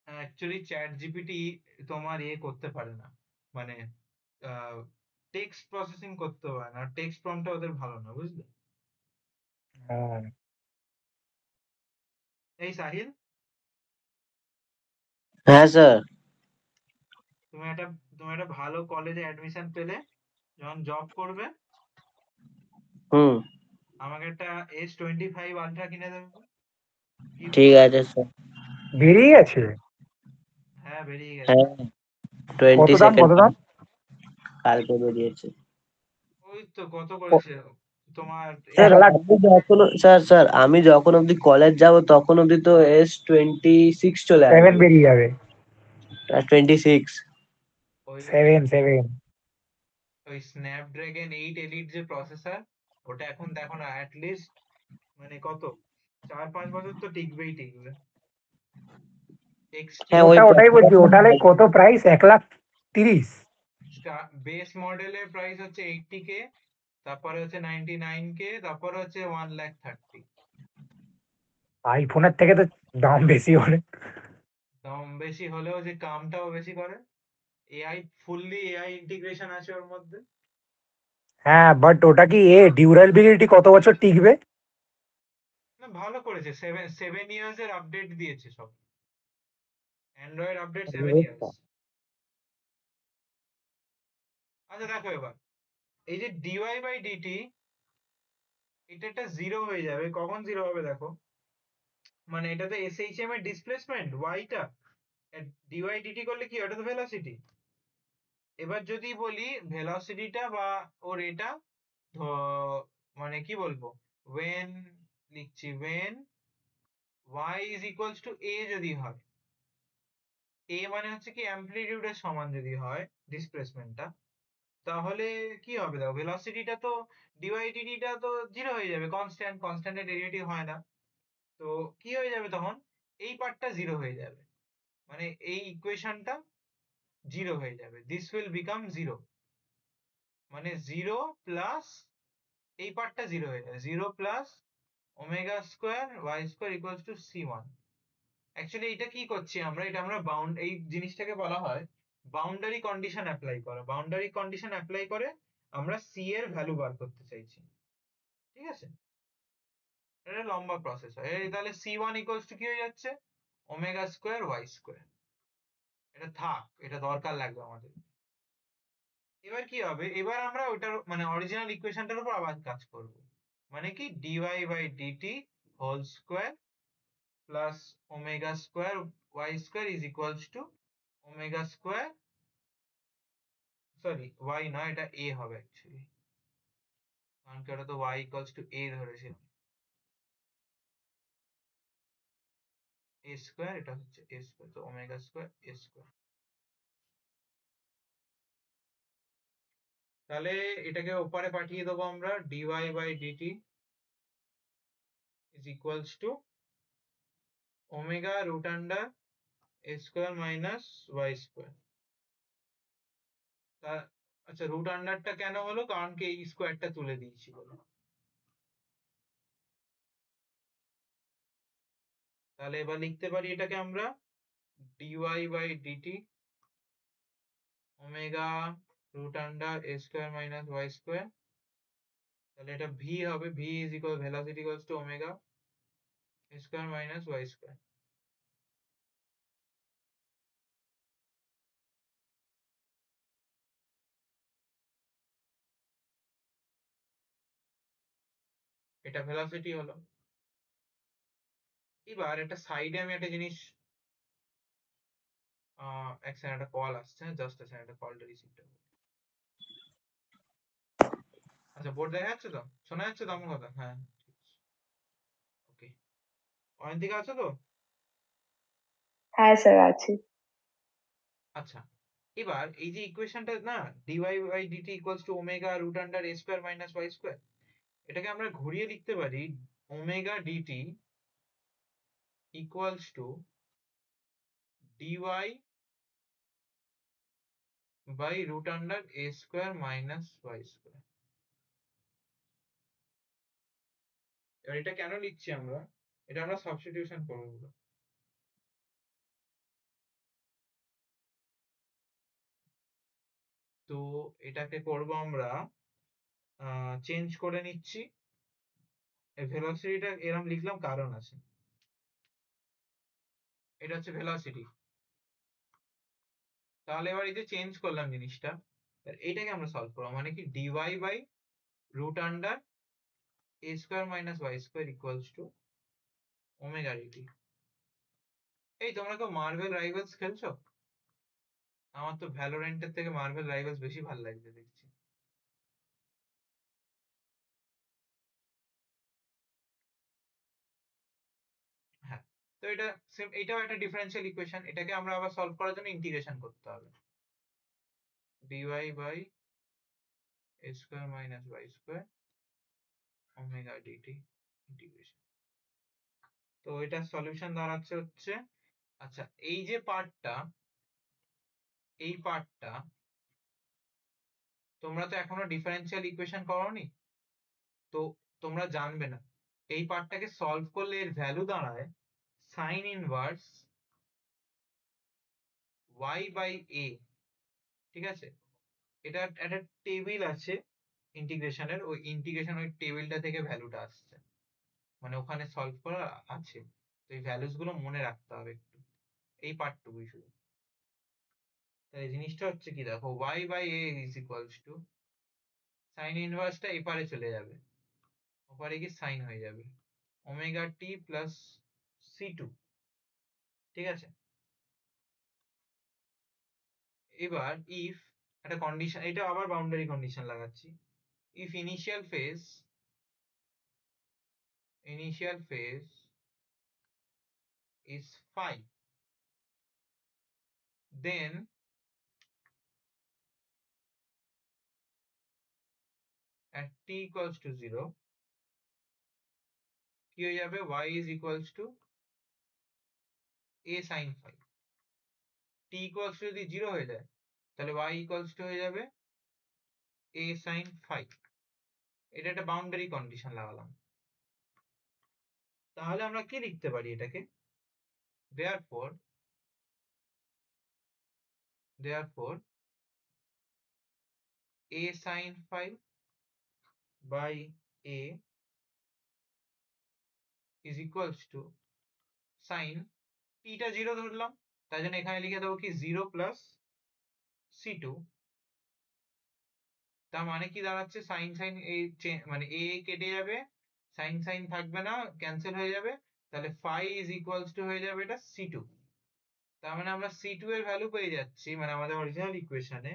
অ্যাকচুয়ালি চ্যাট জিপিটি তোমার ইয়ে করতে পারে না, মানে টেক্সট প্রসেসিং করতে পারে না, টেক্সট প্রম্পটটা ওদের ভালো না, বুঝলে? হুম। এই সাহিল, হ্যাঁ স্যার। তুমি একটা তুমি একটা ভালো কলেজে অ্যাডমিশন পেলে, যখন জব করবে, হুম। আমাকে একটা S25 Ultra কিনে দেবে, গিফট ঠিক করবে। আছে স্যার। বেরিয়ে গেছে? হ্যাঁ, বেরিয়ে গেছে। হ্যাঁ, কত টোয়েন্টি দাম, সেকেন্ড কত দাম? কালকে বেরিয়েছে। ওই তো কত ক- করেছে তোমার, স্যার 1 লাখ? আমি যখন অব্দি কলেজ যাব তখন অব্দি তো S26 চলে 7 আসবে। বেরিয়ে যাবে। 26। ওই 7 7। ওই স্ন্যাপড্রাগন 8 এলিট যে প্রসেসর, ওটা এখন দেখো না, লিস্ট মানে কত, 4-5 বছর তো টিকবেই টিকবে। হ্যাঁ, এক্সট্রিম ওই ওটাই বলছি, ওটা লাইক কত প্রাইস, 1 লাখ 30? বেস মডেলের প্রাইস হচ্ছে 80K, তারপরে হচ্ছে 99K, তারপরে হচ্ছে 1,30,000। আইফোনের থেকে তো দাম বেশি হবে। দাম বেশি হলেও যে কামটাও বেশি করে, ফুললি এআই ইন্টিগ্রেশন আছে ওর মধ্যে। হ্যাঁ, বাট ওটা কি ডিউরেবিলিটি কত বছর টিকবে? না, ভালো করেছে, 7 ইয়ার্স এর আপডেট দিয়েছে সব, অ্যান্ড্রয়েড আপডেট 7 ইয়ার্স। আচ্ছা দেখো এবার, এই যে dy/dt, এটা একটা জিরো হয়ে যাবে, কখন জিরো হবে দেখো, মানে এটাতে SHM এর ডিসপ্লেসমেন্ট ওয়াইটা, dy/dt করলে কি, ওটা তো ভেলোসিটি। এবার যদি বলি ভেলোসিটিটা বা ওর এটা, মানে কি বলবো, when লিখছি, when y is equals to a যদি হয়, a মানে হচ্ছে কি অ্যামপ্লিটিউডের সমান যদি হয় ডিসপ্লেসমেন্টটা, তাহলে কি হবে দেখো, ভেলোসিটিটা তো, dy/dt টা তো জিরো হয়ে যাবে, কনস্ট্যান্টের ডেরিভেটিভ হয় না। তো কি হয়ে যাবে তখন, এই পার্টটা জিরো হয়ে যাবে, মানে এই ইকুয়েশনটা জিরো হয়ে যাবে, দিস উইল বিকাম জিরো, মানে জিরো প্লাস, এই পার্টটা জিরো হয়ে যাবে, zero plus omega square Y square equals to C1। Actually এটা কি করছি আমরা, এটা আমরা এই জিনিসটাকে বলা হয় বাউন্ডারি কন্ডিশন অ্যাপ্লাই করা, বাউন্ডারি কন্ডিশন অ্যাপ্লাই করে আমরা সি এর ভ্যালু বার করতে চাইছি, ঠিক আছে? এটা লম্বা প্রসেস হয়, তাহলে C1 ইকুয়ালস টু কি হয়ে যাচ্ছে, ওমেগা স্কোয়ার ওয়াই স্কোয়ার। এটা থাক, এটা দরকার লাগবে আমাদের। এবার কি হবে, এবার আমরা ওটার মানে অরিজিনাল ইকুয়েশনটার উপর আবার কাজ করব। মানে কি d y by d t whole square plus omega square Y square is equals to omega square, sorry y নয়, এটা এ হবে অ্যাকচুয়ালি, কারণ কি ওটা তো ওয়াই ইকুয়ালস টু এ ধরেছিলাম, এ স্কোয়ার, এটা হচ্ছে এ স্কোয়ার, তো ওমেগা স্কোয়ার এ স্কোয়ার। তাহলে এটাকে ওপারে পাঠিয়ে দেবো আমরা, d y by d t is equals to omega root under A square minus Y square. তা আচ্ছা, রুট আন্ডারটা কেন হলো, কারণ কি এই স্কোয়ারটা তুলে দিয়েছি বলে। তাহলে এবার লিখতে পারি এটাকে আমরা d y by d t omega root under A square minus Y square. তাহলে এটা ভি হবে, v is equal velocity equals to omega a square minus Y square. এটা ভেলোসিটি হলো। এবার একটা সাইডে আমি একটা জিনিস, এক সেকেন্ড, একটা কল আসছে, জাস্ট একটা সেকেন্ড, কলটা রিসিভ করবো। আচ্ছা, বোর্ড দেখা যাচ্ছে তো, শোনা যাচ্ছে তো আমার কথা? হ্যাঁ, ঠিক আছে, ওকে। অয়ন্তিকা আছো তো? হ্যাঁ স্যার আছি। আচ্ছা, এবার এই যে ইকুয়েশনটা না, d y by d t equals to omega root under A square minus Y square, এটাকে আমরা ঘুরিয়ে লিখতে পারি omega d t equals to d y by root under A square minus Y square. এবার এটা কেন লিখছি আমরা, এটা আমরা সাবস্টিটিউশন করবো। তো এটাকে করব আমরা, চেঞ্জ করে নিচ্ছি, ভেলোসিটিটা এরকম লিখলাম কারণ আছে, এটা হচ্ছে ভেলোসিটি। তাহলে এবার এই যে চেঞ্জ করলাম জিনিসটা, এইটাকে আমরা সলভ করবো, মানে কি d y by root under A square minus Y square equals to omega d t. এই তোমরা কেউ মার্ভেল রাইভালস খেলছো? আমার তো ভ্যালোরেন্টের থেকে মার্ভেল রাইভালস বেশি ভালো লাগছে দেখছি। হ্যাঁ, তো এটা এটাও একটা ডিফারেন্সিয়াল ইকুয়েশন, এটাকে আমরা আবার সলভ করার জন্য ইন্টিগ্রেশন করতে হবে, d y by a square minus Y square omega d t integration. তো এটা সলিউশন দাঁড়াচ্ছে হচ্ছে, আচ্ছা এই যে পার্টটা, এই পার্টটা তোমরা তো এখনো ডিফারেন্সিয়াল ইকুয়েশন করোনি, তো তোমরা জানবে না। এই পার্টটাকে সলভ করলে এর ভ্যালু দাঁড়ায় সাইন ইনভার্স ওয়াই বাই এ। ঠিক আছে, এটা একটা টেবিল আছে ইন্টিগ্রেশনের, ওই ইন্টিগ্রেশন ওই টেবিলটা থেকে ভ্যালুটা আসছে, মানে ওখানে সলভ করা আছে। তো এই ভ্যালুস গুলো মনে রাখতে হবে একটু, এই পার্টটুকুই শুধু। তাহলে জিনিসটা হচ্ছে কি, দেখো y by a is equals to sine ইনভার্সটা এপারে চলে যাবে, ওপারে গিয়ে সাইন হয়ে যাবে ওমেগা টি প্লাস সি টু। ঠিক আছে, এবার ইফ একটা কন্ডিশন, এটা আবার বাউন্ডারি কন্ডিশন লাগাচ্ছি, if initial phase is phi, then at t equals to 0 কি হয়ে যাবে, y is equals to a sin phi। t equals to যদি 0 হয়ে যায়, তাহলে y equals to হয়ে যাবে a sin phi। এটা একটা বাউন্ডারি কন্ডিশন লাগালাম। তাহলে আমরা কি লিখতে পারি এটাকে, therefore a sin phi by a is equals to sin, t টা 0 ধরলাম, তাই জন্য এখানে লিখে দেবো কি 0 প্লাস সি টু তার মানে কি দাঁড়াচ্ছে, সাইন সাইন এই মানে এ কেটে যাবে, সাইন সাইন থাকবে না, ক্যান্সেল হয়ে যাবে, তাহলে ফাই ইজ ইকুয়ালস টু হয়ে যাবে এটা C2। তার মানে আমরা C2 এর ভ্যালু পেয়ে যাচ্ছি, মানে আমাদের অরিজিনাল ইকুয়েশনে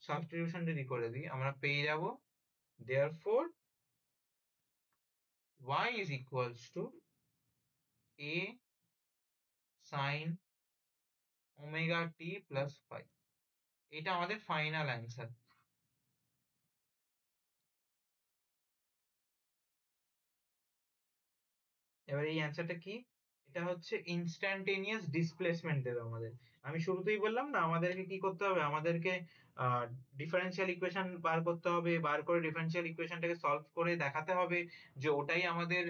সাবস্টিটিউশন যদি করে দিই আমরা পেয়ে যাব, therefore y is equals to a sin omega t plus phi। এটা আমাদের ফাইনাল অ্যান্সার। এবার এই অ্যান্সারটা কি, এটা হচ্ছে ইনস্ট্যান্টেনিয়াস ডিসপ্লেসমেন্ট দেবে আমাদের। আমি শুরুতেই বললাম না আমাদেরকে কি করতে হবে, আমাদেরকে ডিফারেন্সিয়াল ইকুয়েশন বার করতে হবে, বার করে ডিফারেন্সিয়াল ইকুয়েশনটাকে সলভ করে দেখাতে হবে যে ওটাই আমাদের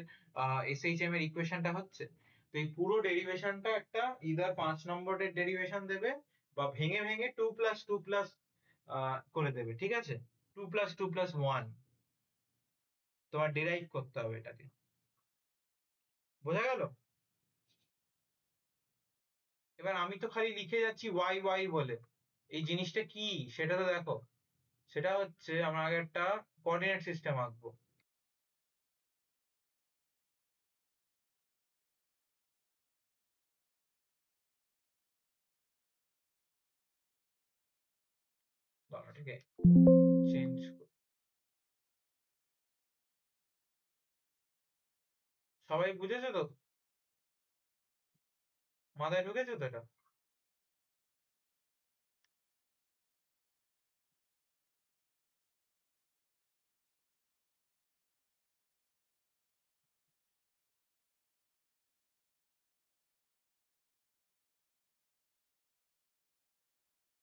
এসএইচএম এর ইকুয়েশনটা হচ্ছে। তো এই পুরো ডেরিভেশনটা একটা ইদার 5 নম্বরের ডেরিভেশন দেবে বা ভেঙে ভেঙে 2 প্লাস 2 প্লাস করে দেবে, ঠিক আছে, 2 প্লাস 2 প্লাস 1 তোমার ডিরাইভ করতে হবে এটাকে। বোঝা গেল? এবার আমি তো খালি লিখে যাচ্ছি ওয়াই ওয়াই বলে, এই জিনিসটা কি সেটা তো দেখো। সেটা হচ্ছে আমরা আগে একটা কোঅর্ডিনেট সিস্টেম আঁকবো। দাঁড়া, ঠিক আছে, চেঞ্জ। সবাই বুঝেছো তো? মাথায় ঢুকেছো তো এটা?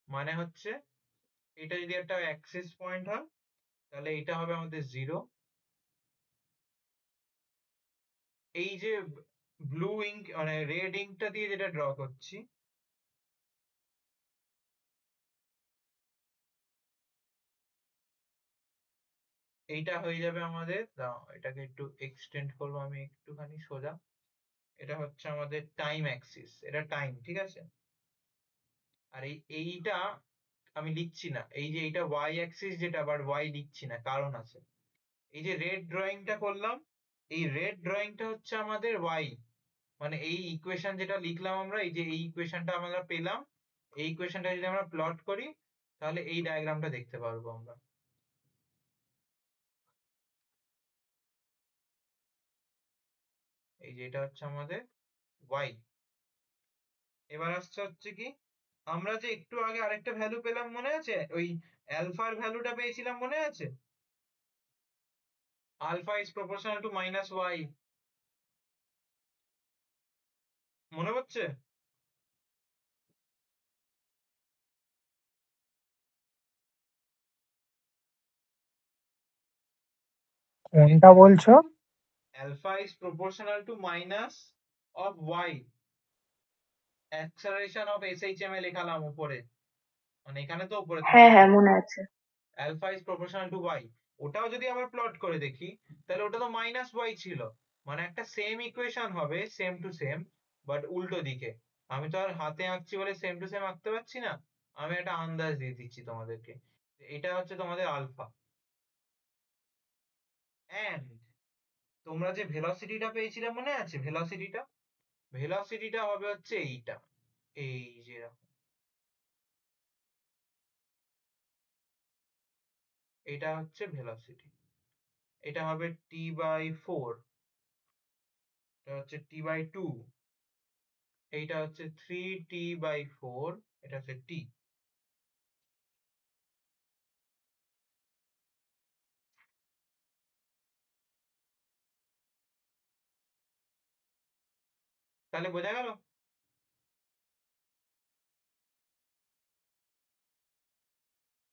মানে হচ্ছে এটা যদি একটা অ্যাক্সিস পয়েন্ট হয় তাহলে এটা হবে আমাদের 0। এই যে ব্লু ইঙ্ক মানে রেড ইঙ্কটা দিয়ে যেটা ড্র করছি, এইটা হয়ে যাবে আমাদের, দাঁড়াও এটাকে একটু এক্সটেন্ড করবো আমি একটুখানি সোজা। এটা হচ্ছে আমাদের টাইম অ্যাক্সিস, এটা টাইম, ঠিক আছে। আর এইটা আমি লিখছি না, এই যে এইটা ওয়াই অ্যাক্সিস যেটা, আবার ওয়াই লিখছি না, কারণ আছে। এই যে রেড ড্রয়িংটা করলাম, এই রেড ড্রয়িংটা হচ্ছে আমাদের ওয়াই, মানে এই ইকুয়েশন যেটা লিখলাম আমরা, এই যে এই ইকুয়েশনটা আমরা পেলাম, এই ইকুয়েশনটা যদি আমরা প্লট করি তাহলে এই ডায়াগ্রামটা দেখতে পারবো আমরা। এই যে এটা হচ্ছে আমাদের ওয়াই। এবার আসছে হচ্ছে কি, আমরা যে একটু আগে আরেকটা ভ্যালু পেলাম মনে আছে, ওই অ্যালফার ভ্যালুটা পেয়েছিলাম মনে আছে, alpha is proportional to minus y, মনে হচ্ছে? কোনটা বলছো? alpha is proportional to minus of y, acceleration of SHM এ লেখালাম উপরে, মানে এখানে তো উপরে তুমি হ্যাঁ হ্যাঁ দেখো মনে আছে। alpha is proportional to y। ওটাও যদি আবার প্লট করে দেখি তাহলে ওটা তো মাইনাস y ছিল, মানে একটা সেম ইকুয়েশন হবে সেম টু সেম, বাট উল্টো দিকে। আমি তো আর হাতে আঁকছি বলে সেম টু সেম আঁকতে পারছি না, আমি একটা আন্দাজ দিয়ে দিচ্ছি তোমাদেরকে। এটা হচ্ছে তোমাদের আলফা। এন্ড তোমরা যে ভেলোসিটিটা পেয়েছিলে মনে আছে, ভেলোসিটিটা, ভেলোসিটিটা হবে হচ্ছে এইটা, এই যে এরকম। এটা হচ্ছে ভেলোসিটি, এটা হবে t/4, এটা হচ্ছে t/2, এইটা হচ্ছে 3t/4, এটা হচ্ছে t। তাহলে বোঝা গেল?